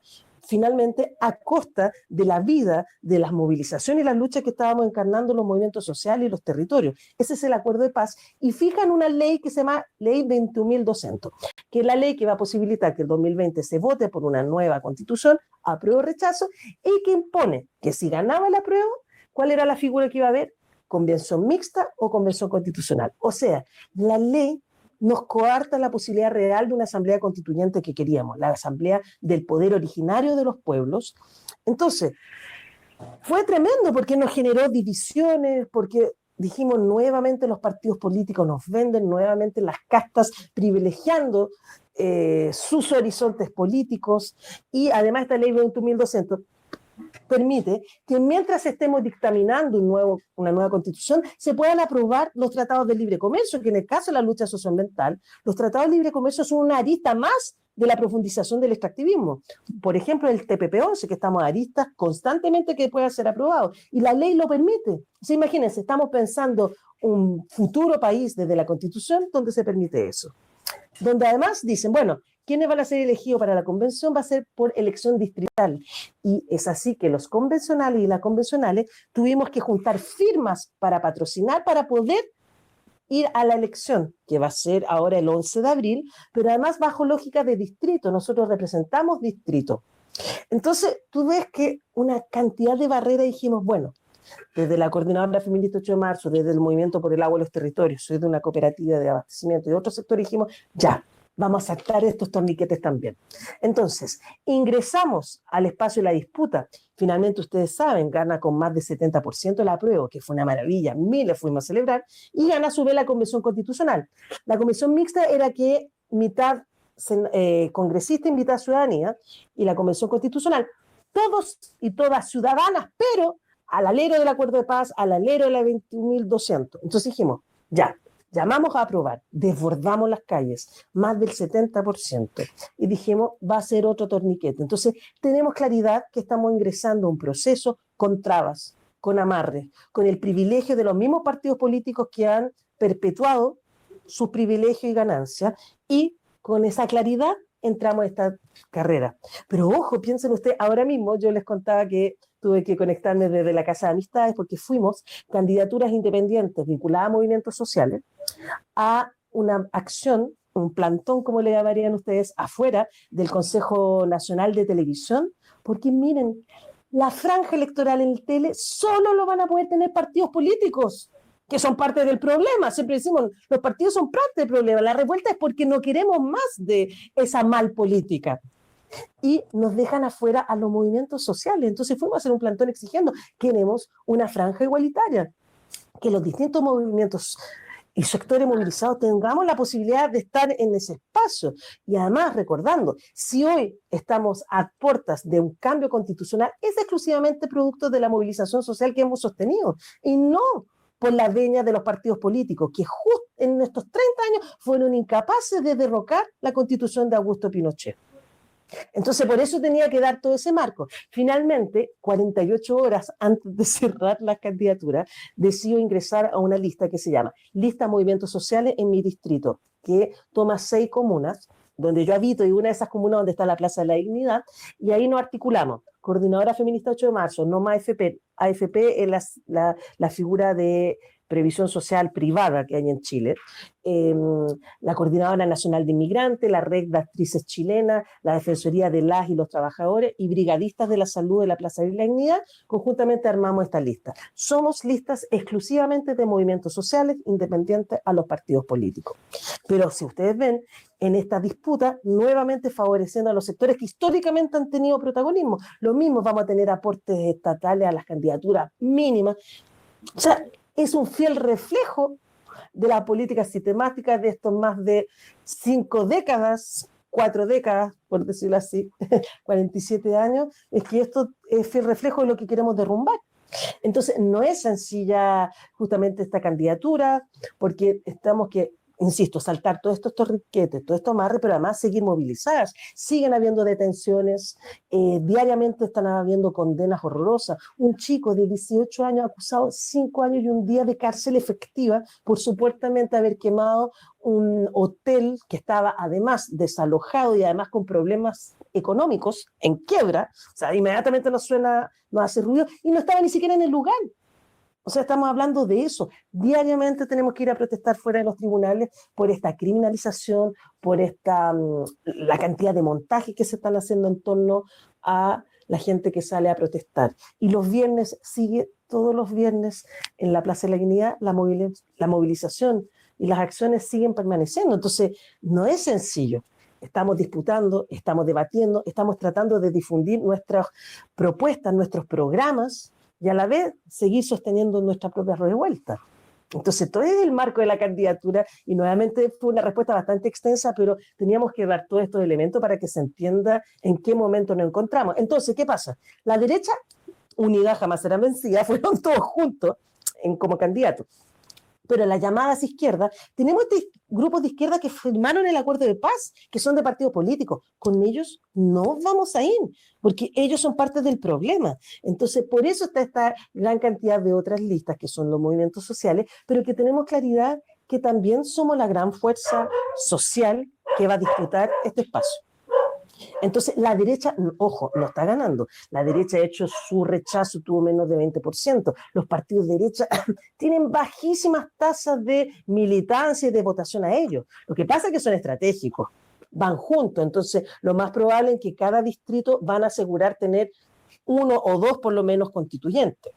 finalmente a costa de la vida, de las movilizaciones y las luchas que estábamos encarnando los movimientos sociales y los territorios. Ese es el acuerdo de paz y fijan una ley que se llama Ley 21.200, que es la ley que va a posibilitar que el 2020 se vote por una nueva constitución, apruebo o rechazo, y que impone que si ganaba la apruebo, ¿cuál era la figura que iba a haber? Convención mixta o convención constitucional. O sea, la ley nos coarta la posibilidad real de una asamblea constituyente que queríamos, la asamblea del poder originario de los pueblos. Entonces, fue tremendo porque nos generó divisiones, porque dijimos nuevamente los partidos políticos nos venden, nuevamente las castas privilegiando sus horizontes políticos, y además esta ley 21.200 permite que mientras estemos dictaminando una nueva constitución se puedan aprobar los tratados de libre comercio, que en el caso de la lucha socioambiental, los tratados de libre comercio son una arista más de la profundización del extractivismo. Por ejemplo, el TPP-11, que estamos aristas constantemente que pueda ser aprobado, y la ley lo permite. O sea, imagínense, estamos pensando un futuro país desde la Constitución donde se permite eso. Donde además dicen, bueno, ¿quiénes van a ser elegidos para la convención? Va a ser por elección distrital. Y es así que los convencionales y las convencionales tuvimos que juntar firmas para patrocinar, para poder ir a la elección, que va a ser ahora el 11 de abril, pero además bajo lógica de distrito. Nosotros representamos distrito. Entonces, tú ves que una cantidad de barreras dijimos, bueno, desde la Coordinadora Feminista 8 de Marzo, desde el Movimiento por el Agua y los Territorios, soy de una cooperativa de abastecimiento y de otro sector, dijimos, ya, vamos a saltar estos torniquetes también. Entonces, ingresamos al espacio de la disputa. Finalmente, ustedes saben, gana con más de 70% el apruebo, que fue una maravilla, miles fuimos a celebrar, y gana a su vez la Convención Constitucional. La Convención Mixta era que mitad congresista invita a ciudadanía, y la Convención Constitucional, todos y todas ciudadanas, pero al alero del acuerdo de paz, al alero de la 21.200. Entonces dijimos, ya, llamamos a aprobar, desbordamos las calles, más del 70%, y dijimos, va a ser otro torniquete. Entonces, tenemos claridad que estamos ingresando a un proceso con trabas, con amarres, con el privilegio de los mismos partidos políticos que han perpetuado sus privilegios y ganancias, y con esa claridad entramos a esta carrera. Pero ojo, piensen ustedes, ahora mismo yo les contaba que tuve que conectarme desde la Casa de Amistades porque fuimos candidaturas independientes vinculadas a movimientos sociales a una acción, un plantón, como le llamarían ustedes, afuera del Consejo Nacional de Televisión, porque miren, la franja electoral en el tele solo lo van a poder tener partidos políticos, que son parte del problema. Siempre decimos, los partidos son parte del problema. La revuelta es porque no queremos más de esa mal política. Y nos dejan afuera a los movimientos sociales. Entonces fuimos a hacer un plantón exigiendo, queremos una franja igualitaria, que los distintos movimientos y sectores movilizados tengamos la posibilidad de estar en ese espacio. Y además, recordando, si hoy estamos a puertas de un cambio constitucional, es exclusivamente producto de la movilización social que hemos sostenido, y no por la veña de los partidos políticos, que justo en estos 30 años fueron incapaces de derrocar la constitución de Augusto Pinochet. Entonces, por eso tenía que dar todo ese marco. Finalmente, 48 horas antes de cerrar las candidaturas, decido ingresar a una lista que se llama Lista Movimientos Sociales en mi distrito, que toma 6 comunas, donde yo habito, y una de esas comunas donde está la Plaza de la Dignidad, y ahí nos articulamos. Coordinadora Feminista 8 de marzo, No Más AFP. AFP es la figura de previsión social privada que hay en Chile, la Coordinadora Nacional de Inmigrantes, la Red de Actrices Chilenas, la Defensoría de las y los Trabajadores y Brigadistas de la Salud de la Plaza de la Dignidad, conjuntamente armamos esta lista. Somos listas exclusivamente de movimientos sociales independientes a los partidos políticos. Pero si ustedes ven, en esta disputa, nuevamente favoreciendo a los sectores que históricamente han tenido protagonismo. Lo mismo, vamos a tener aportes estatales a las candidaturas mínimas. O sea, es un fiel reflejo de la política sistemática de estos más de 5 décadas, 4 décadas, por decirlo así, 47 años, es que esto es fiel reflejo de lo que queremos derrumbar. Entonces, no es sencilla justamente esta candidatura, porque estamos que, insisto, saltar todos estos torriquetes, todos estos amarres, pero además seguir movilizadas. Siguen habiendo detenciones, diariamente están habiendo condenas horrorosas. Un chico de 18 años acusado 5 años y un día de cárcel efectiva por supuestamente haber quemado un hotel que estaba además desalojado y además con problemas económicos, en quiebra. O sea, inmediatamente nos hace ruido, y no estaba ni siquiera en el lugar. O sea, estamos hablando de eso. Diariamente tenemos que ir a protestar fuera de los tribunales por esta criminalización, por la cantidad de montajes que se están haciendo en torno a la gente que sale a protestar. Y los viernes sigue, todos los viernes, en la Plaza de la Dignidad, la movilización y las acciones siguen permaneciendo. Entonces, no es sencillo. Estamos disputando, estamos debatiendo, estamos tratando de difundir nuestras propuestas, nuestros programas, y a la vez seguir sosteniendo nuestra propia revuelta. Entonces, todo es el marco de la candidatura, y nuevamente fue una respuesta bastante extensa, pero teníamos que dar todos estos elementos para que se entienda en qué momento nos encontramos. Entonces, ¿qué pasa? La derecha, unidad jamás será vencida, fueron todos juntos como candidatos. Pero las llamadas izquierdas, tenemos este grupos de izquierda que firmaron el acuerdo de paz, que son de partidos políticos. Con ellos no vamos a ir, porque ellos son parte del problema. Entonces, por eso está esta gran cantidad de otras listas, que son los movimientos sociales, pero que tenemos claridad que también somos la gran fuerza social que va a disputar este espacio. Entonces, la derecha, ojo, no está ganando. La derecha ha hecho su rechazo, tuvo menos de 20%. Los partidos de derecha tienen bajísimas tasas de militancia y de votación a ellos. Lo que pasa es que son estratégicos, van juntos. Entonces, lo más probable es que cada distrito van a asegurar tener 1 o 2 por lo menos constituyentes.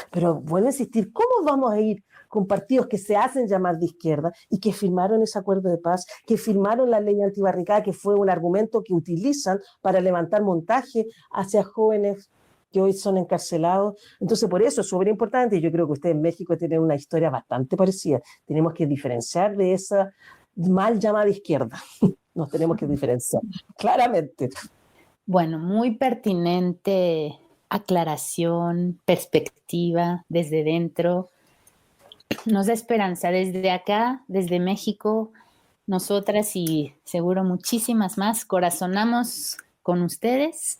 Pero vuelvo a insistir, ¿cómo vamos a ir con partidos que se hacen llamar de izquierda y que firmaron ese acuerdo de paz, que firmaron la ley antibarricada, que fue un argumento que utilizan para levantar montaje hacia jóvenes que hoy son encarcelados? Entonces, por eso es súper importante, y yo creo que ustedes en México tienen una historia bastante parecida. Tenemos que diferenciar de esa mal llamada izquierda. Nos tenemos que diferenciar, claramente. Bueno, muy pertinente aclaración, perspectiva desde dentro. Nos da esperanza desde acá, desde México. Nosotras y seguro muchísimas más corazonamos con ustedes.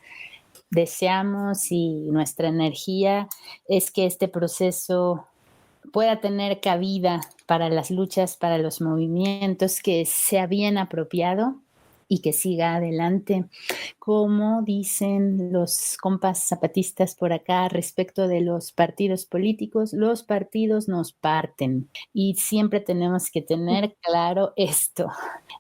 Deseamos, y nuestra energía es que este proceso pueda tener cabida para las luchas, para los movimientos, que sea bien apropiado y que siga adelante. Como dicen los compas zapatistas por acá respecto de los partidos políticos, los partidos nos parten y siempre tenemos que tener claro esto.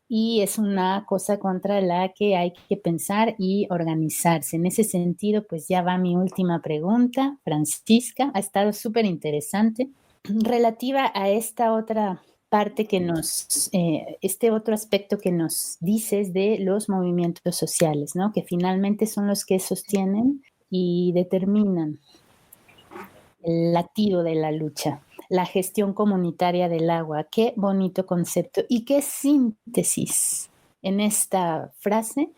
Y es una cosa contra la que hay que pensar y organizarse. En ese sentido, pues ya va mi última pregunta, Francisca. Ha estado súper interesante relativa a esta otra parte que este otro aspecto que nos dices de los movimientos sociales, ¿no? Que finalmente son los que sostienen y determinan el latido de la lucha, la gestión comunitaria del agua. Qué bonito concepto y qué síntesis en esta frase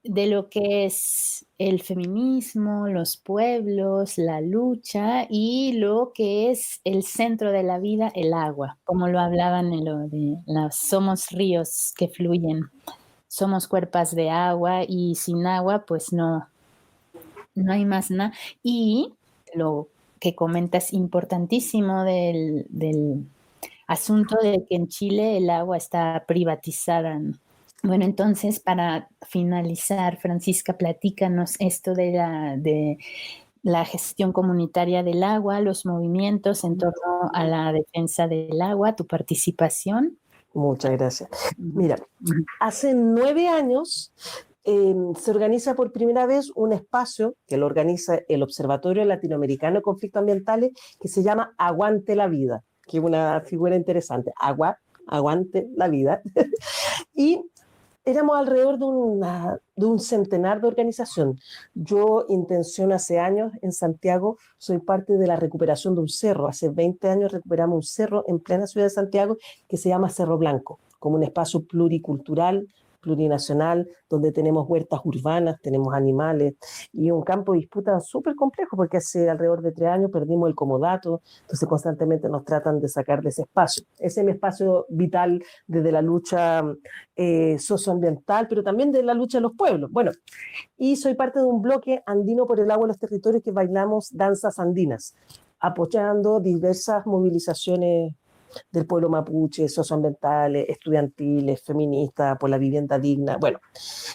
de lo que es el feminismo, los pueblos, la lucha y lo que es el centro de la vida, el agua, como lo hablaban en lo de somos ríos que fluyen, somos cuerpos de agua y sin agua pues no hay más nada. Y lo que comentas importantísimo del asunto de que en Chile el agua está privatizada, ¿no? Bueno, entonces, para finalizar, Francisca, platícanos esto de la gestión comunitaria del agua, los movimientos en torno a la defensa del agua, tu participación. Muchas gracias. Mira, hace 9 años se organiza por primera vez un espacio que lo organiza el Observatorio Latinoamericano de Conflictos Ambientales, que se llama Aguante la Vida, que es una figura interesante. Aguante la vida. Y éramos alrededor de un centenar de organización. Yo intenciono hace años en Santiago, soy parte de la recuperación de un cerro. Hace 20 años recuperamos un cerro en plena ciudad de Santiago que se llama Cerro Blanco, como un espacio pluricultural, plurinacional, donde tenemos huertas urbanas, tenemos animales y un campo de disputa súper complejo porque hace alrededor de 3 años perdimos el comodato, entonces constantemente nos tratan de sacar de ese espacio. Ese es mi espacio vital desde la lucha socioambiental, pero también de la lucha de los pueblos. Bueno, y soy parte de un bloque andino por el agua y los territorios que bailamos danzas andinas, apoyando diversas movilizaciones del pueblo mapuche, socioambientales, estudiantiles, feministas, por la vivienda digna, bueno,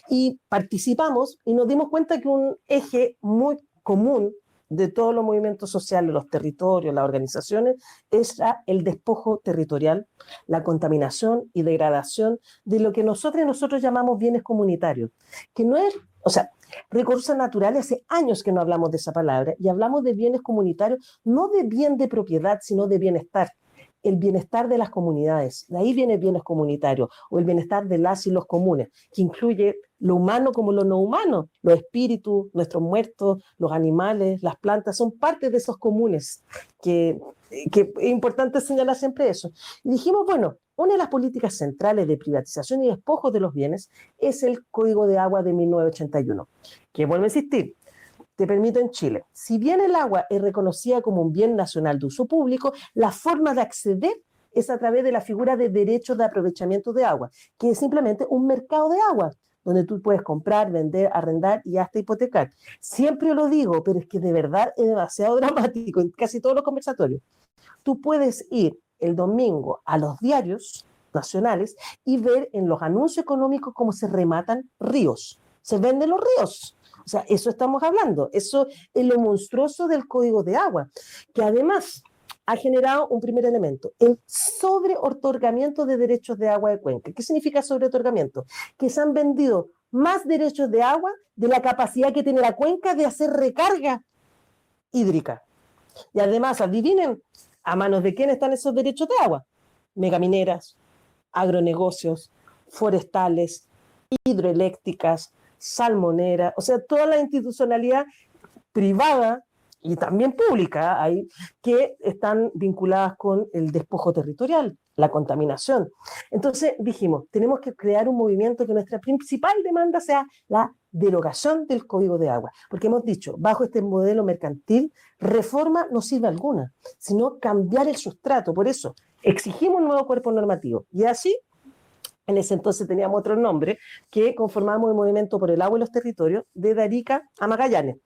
y participamos y nos dimos cuenta que un eje muy común de todos los movimientos sociales, los territorios, las organizaciones, es el despojo territorial, la contaminación y degradación de lo que nosotros llamamos bienes comunitarios, que no es, o sea, recursos naturales, hace años que no hablamos de esa palabra, y hablamos de bienes comunitarios, no de bien de propiedad, sino de bienestar. El bienestar de las comunidades, de ahí viene bienes comunitarios, o el bienestar de las y los comunes, que incluye lo humano como lo no humano, los espíritus, nuestros muertos, los animales, las plantas, son parte de esos comunes, que es importante señalar siempre eso. Y dijimos, bueno, una de las políticas centrales de privatización y despojo de los bienes es el Código de Agua de 1981, que vuelvo a insistir, te permito en Chile. Si bien el agua es reconocida como un bien nacional de uso público, la forma de acceder es a través de la figura de derechos de aprovechamiento de agua, que es simplemente un mercado de agua, donde tú puedes comprar, vender, arrendar y hasta hipotecar. Siempre lo digo, pero es que de verdad es demasiado dramático en casi todos los conversatorios. Tú puedes ir el domingo a los diarios nacionales y ver en los anuncios económicos cómo se rematan ríos. Se venden los ríos. O sea, eso estamos hablando. Eso es lo monstruoso del Código de Agua, que además ha generado un primer elemento, el sobreotorgamiento de derechos de agua de cuenca. ¿Qué significa sobreotorgamiento? Que se han vendido más derechos de agua de la capacidad que tiene la cuenca de hacer recarga hídrica. Y además, adivinen, ¿a manos de quién están esos derechos de agua? Megamineras, agronegocios, forestales, hidroeléctricas, salmonera, o sea, toda la institucionalidad privada y también pública hay, que están vinculadas con el despojo territorial, la contaminación. Entonces dijimos, tenemos que crear un movimiento que nuestra principal demanda sea la derogación del Código de Agua, porque hemos dicho, bajo este modelo mercantil, reforma no sirve alguna, sino cambiar el sustrato. Por eso exigimos un nuevo cuerpo normativo, y así en ese entonces teníamos otro nombre, que conformamos el Movimiento por el Agua y los Territorios, de Arica a Magallanes.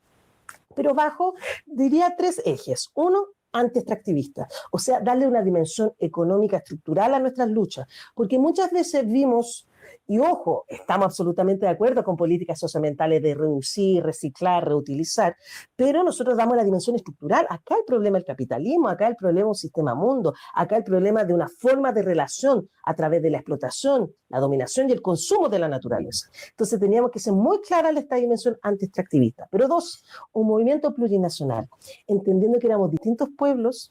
Pero bajo, diría, 3 ejes. Uno, anti-extractivista, o sea, darle una dimensión económica estructural a nuestras luchas, porque muchas veces vimos Y ojo, estamos absolutamente de acuerdo con políticas socioambientales de reducir, reciclar, reutilizar, pero nosotros damos la dimensión estructural. Acá el problema del capitalismo, acá el problema de un sistema mundo, acá el problema de una forma de relación a través de la explotación, la dominación y el consumo de la naturaleza. Entonces teníamos que ser muy clara en esta dimensión anti-extractivista. Pero dos, un movimiento plurinacional, entendiendo que éramos distintos pueblos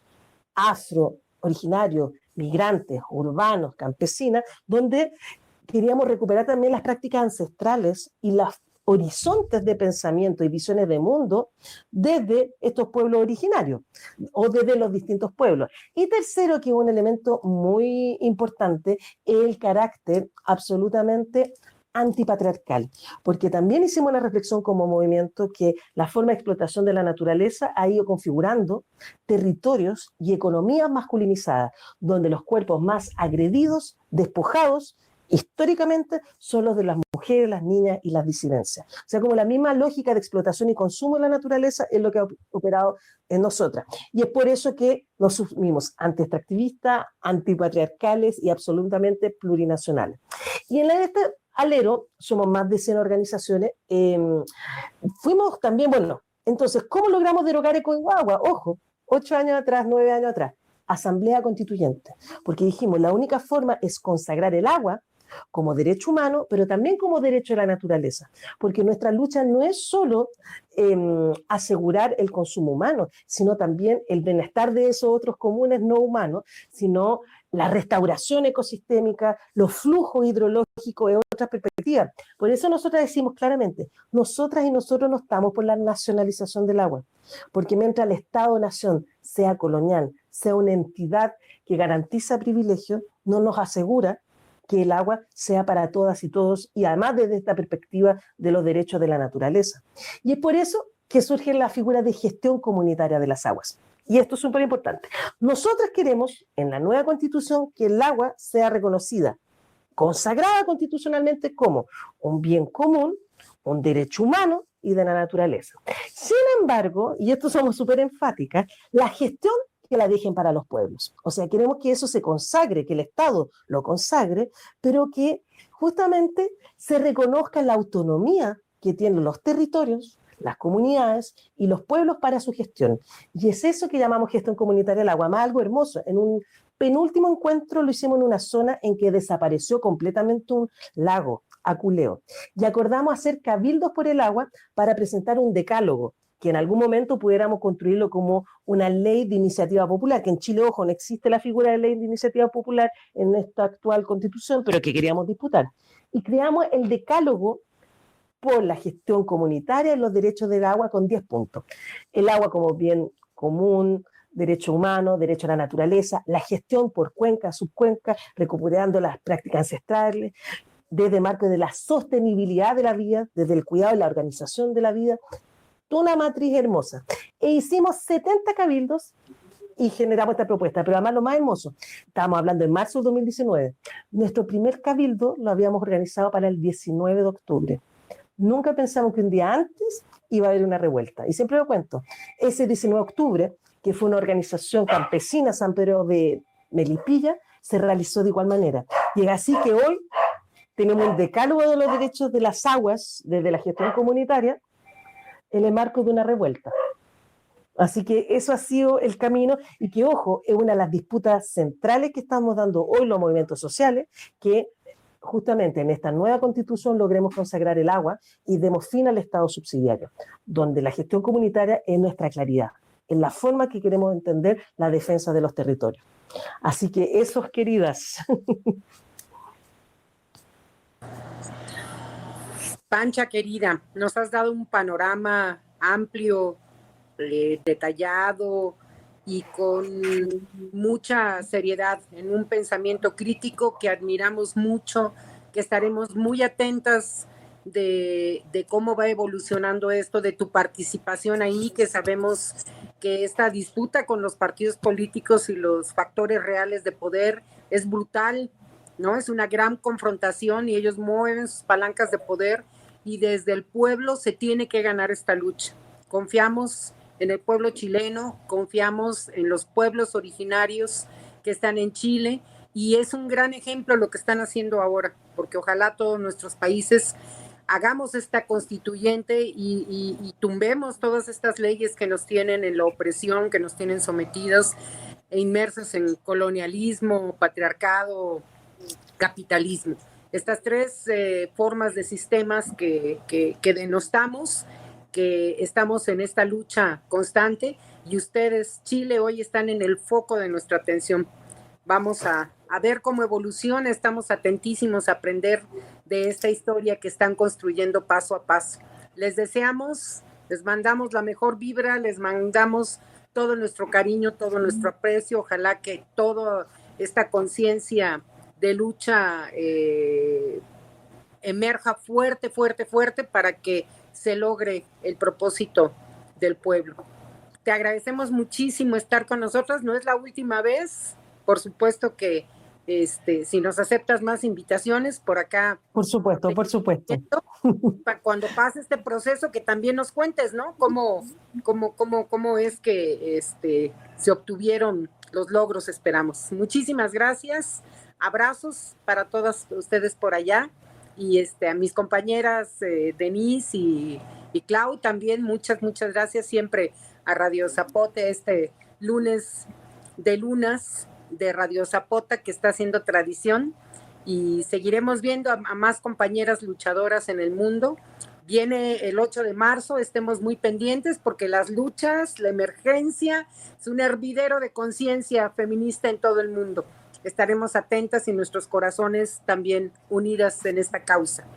afro, originarios, migrantes, urbanos, campesinas, donde queríamos recuperar también las prácticas ancestrales y los horizontes de pensamiento y visiones de mundo desde estos pueblos originarios o desde los distintos pueblos. Y tercero, que es un elemento muy importante, el carácter absolutamente antipatriarcal, porque también hicimos la reflexión como movimiento que la forma de explotación de la naturaleza ha ido configurando territorios y economías masculinizadas, donde los cuerpos más agredidos, despojados, históricamente son los de las mujeres, las niñas y las disidencias. O sea, como la misma lógica de explotación y consumo de la naturaleza es lo que ha operado en nosotras. Y es por eso que nos asumimos anti-extractivistas, antipatriarcales y absolutamente plurinacionales. Y en este alero somos más de 100 organizaciones. Fuimos también, bueno, entonces, ¿cómo logramos derogar Ecoagua? Ojo, 8 años atrás, 9 años atrás, Asamblea Constituyente, porque dijimos, la única forma es consagrar el agua como derecho humano, pero también como derecho de la naturaleza, porque nuestra lucha no es solo asegurar el consumo humano, sino también el bienestar de esos otros comunes no humanos, sino la restauración ecosistémica, los flujos hidrológicos de otras perspectivas. Por eso nosotras decimos claramente, nosotras y nosotros no estamos por la nacionalización del agua, porque mientras el Estado-nación sea colonial, sea una entidad que garantiza privilegios, no nos asegura que el agua sea para todas y todos, y además desde esta perspectiva de los derechos de la naturaleza. Y es por eso que surge la figura de gestión comunitaria de las aguas. Y esto es súper importante. Nosotros queremos, en la nueva Constitución, que el agua sea reconocida, consagrada constitucionalmente como un bien común, un derecho humano y de la naturaleza. Sin embargo, y esto somos súper enfáticas, la gestión que la dejen para los pueblos. O sea, queremos que eso se consagre, que el Estado lo consagre, pero que justamente se reconozca la autonomía que tienen los territorios, las comunidades y los pueblos para su gestión. Y es eso que llamamos gestión comunitaria del agua, más algo hermoso. En un penúltimo encuentro lo hicimos en una zona en que desapareció completamente un lago, Aculeo, y acordamos hacer cabildos por el agua para presentar un decálogo, que en algún momento pudiéramos construirlo como una ley de iniciativa popular, que en Chile, ojo, no existe la figura de ley de iniciativa popular en esta actual constitución, pero que queríamos disputar. Y creamos el decálogo por la gestión comunitaria de los derechos del agua con 10 puntos. El agua como bien común, derecho humano, derecho a la naturaleza, la gestión por cuenca, subcuenca, recuperando las prácticas ancestrales, desde marco de la sostenibilidad de la vida, desde el cuidado y la organización de la vida, una matriz hermosa. E hicimos 70 cabildos y generamos esta propuesta, pero además lo más hermoso, estábamos hablando en marzo de 2019, nuestro primer cabildo lo habíamos organizado para el 19 de octubre. Nunca pensamos que un día antes iba a haber una revuelta, y siempre lo cuento, ese 19 de octubre, que fue una organización campesina, San Pedro de Melipilla, se realizó de igual manera. Y así que hoy tenemos el decálogo de los derechos de las aguas desde la gestión comunitaria, en el marco de una revuelta. Así que eso ha sido el camino, y que, ojo, es una de las disputas centrales que estamos dando hoy los movimientos sociales, que justamente en esta nueva constitución logremos consagrar el agua y demos fin al Estado subsidiario, donde la gestión comunitaria es nuestra claridad, en la forma que queremos entender la defensa de los territorios. Así que eso, queridas. Pancha, querida, nos has dado un panorama amplio, detallado y con mucha seriedad, en un pensamiento crítico que admiramos mucho, que estaremos muy atentas de cómo va evolucionando esto, de tu participación ahí, que sabemos que esta disputa con los partidos políticos y los factores reales de poder es brutal, ¿no? Es una gran confrontación y ellos mueven sus palancas de poder, y desde el pueblo se tiene que ganar esta lucha. Confiamos en el pueblo chileno, confiamos en los pueblos originarios que están en Chile, y es un gran ejemplo lo que están haciendo ahora. porque ojalá todos nuestros países hagamos esta constituyente y tumbemos todas estas leyes que nos tienen en la opresión, que nos tienen sometidos e inmersos en colonialismo, patriarcado, capitalismo. Estas tres formas de sistemas que denostamos, que estamos en esta lucha constante, y ustedes, Chile, hoy están en el foco de nuestra atención. Vamos a ver cómo evoluciona, estamos atentísimos a aprender de esta historia que están construyendo paso a paso. Les deseamos, les mandamos la mejor vibra, les mandamos todo nuestro cariño, todo nuestro aprecio. Ojalá que toda esta conciencia de lucha emerja fuerte, fuerte, fuerte para que se logre el propósito del pueblo. Te agradecemos muchísimo estar con nosotros, no es la última vez, por supuesto que si nos aceptas más invitaciones por acá. Por supuesto, por supuesto. Cuando pase este proceso, que también nos cuentes, ¿no? Cómo es que se obtuvieron los logros, esperamos. Muchísimas gracias, abrazos para todas ustedes por allá, y a mis compañeras Denise y Clau también, muchas gracias, siempre a Radio Zapote, lunes de lunas de Radio Zapota, que está haciendo tradición, y seguiremos viendo a más compañeras luchadoras en el mundo. Viene el 8 de marzo, estemos muy pendientes porque las luchas, la emergencia, es un hervidero de conciencia feminista en todo el mundo. Estaremos atentas y nuestros corazones también unidas en esta causa.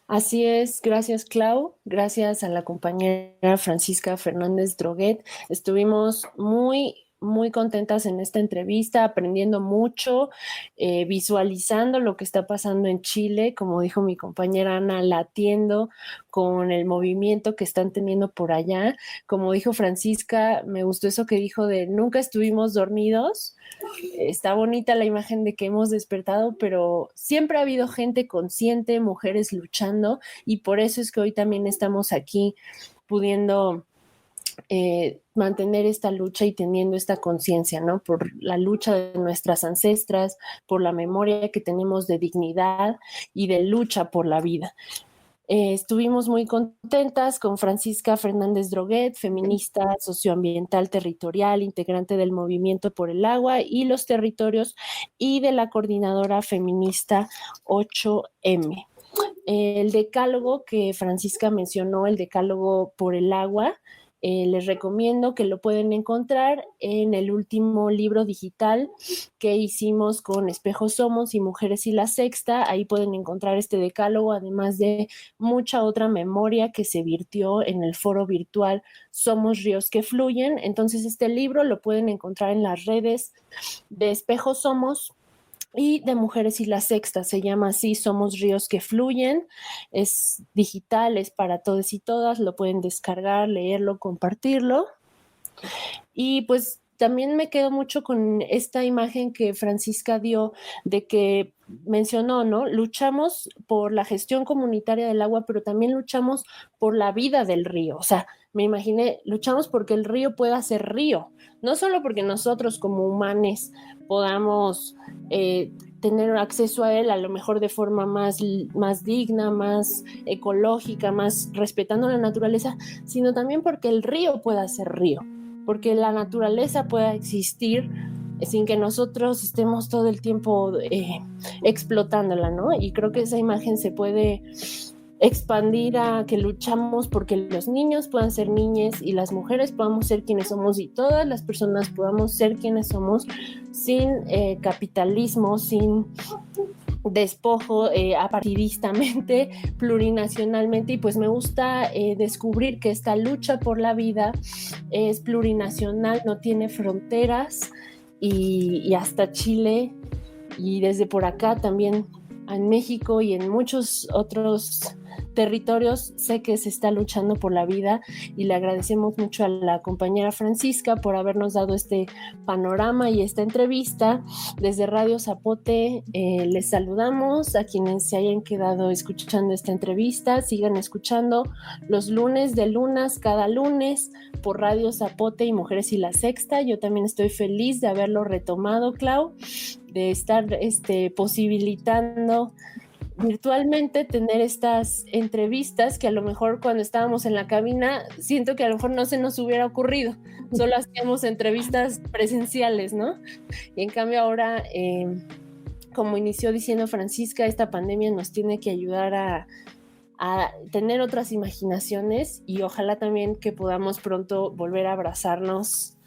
Así es, gracias Clau, gracias a la compañera Francisca Fernández Droguet. Estuvimos muy contentas en esta entrevista, aprendiendo mucho, visualizando lo que está pasando en Chile, como dijo mi compañera Ana, latiendo con el movimiento que están teniendo por allá. Como dijo Francisca, me gustó eso que dijo de nunca estuvimos dormidos. Está bonita la imagen de que hemos despertado, pero siempre ha habido gente consciente, mujeres luchando, y por eso es que hoy también estamos aquí pudiendo mantener esta lucha y teniendo esta conciencia, ¿no? Por la lucha de nuestras ancestras, por la memoria que tenemos de dignidad y de lucha por la vida. Estuvimos muy contentas con Francisca Fernández Droguet, feminista socioambiental territorial, integrante del Movimiento por el Agua y los Territorios, y de la coordinadora feminista 8M. El decálogo que Francisca mencionó, el decálogo por el agua, les recomiendo que lo pueden encontrar en el último libro digital que hicimos con Espejo Somos y Mujeres y la Sexta. Ahí pueden encontrar este decálogo, además de mucha otra memoria que se virtió en el foro virtual Somos Ríos que Fluyen. Entonces este libro lo pueden encontrar en las redes de Espejo Somos y de Mujeres y la Sexta, se llama así, Somos Ríos que Fluyen, es digital, es para todos y todas, lo pueden descargar, leerlo, compartirlo. Y pues también me quedo mucho con esta imagen que Francisca dio de que mencionó, ¿no? Luchamos por la gestión comunitaria del agua, pero también luchamos por la vida del río. O sea, me imaginé, luchamos porque el río pueda ser río, no solo porque nosotros como humanos podamos tener acceso a él a lo mejor de forma más digna, más ecológica, más respetando la naturaleza, sino también porque el río pueda ser río, porque la naturaleza pueda existir sin que nosotros estemos todo el tiempo explotándola, ¿no? Y creo que esa imagen se puede expandir a que luchamos porque los niños puedan ser niñas y las mujeres podamos ser quienes somos y todas las personas podamos ser quienes somos sin capitalismo, sin despojo apartidistamente, plurinacionalmente. Y pues me gusta descubrir que esta lucha por la vida es plurinacional, no tiene fronteras, y hasta Chile y desde por acá también en México y en muchos otros territorios sé que se está luchando por la vida, y le agradecemos mucho a la compañera Francisca por habernos dado este panorama y esta entrevista. Desde Radio Zapote les saludamos a quienes se hayan quedado escuchando esta entrevista. Sigan escuchando los lunes de lunas, cada lunes por Radio Zapote y Mujeres y la Sexta. Yo también estoy feliz de haberlo retomado, Clau. de estar posibilitando virtualmente tener estas entrevistas que a lo mejor cuando estábamos en la cabina siento que a lo mejor no se nos hubiera ocurrido, solo hacíamos entrevistas presenciales, ¿no? Y en cambio ahora, como inició diciendo Francisca, esta pandemia nos tiene que ayudar a tener otras imaginaciones y ojalá también que podamos pronto volver a abrazarnos.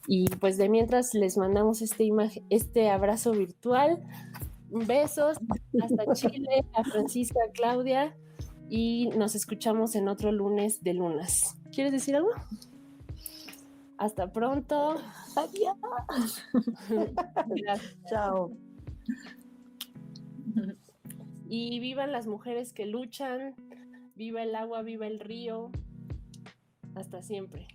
Y pues de mientras les mandamos este abrazo virtual. Besos hasta Chile, a Francisca, a Claudia, y nos escuchamos en otro lunes de lunas. ¿Quieres decir algo? Hasta pronto. Adiós. Chao. Y vivan las mujeres que luchan, viva el agua, viva el río. Hasta siempre.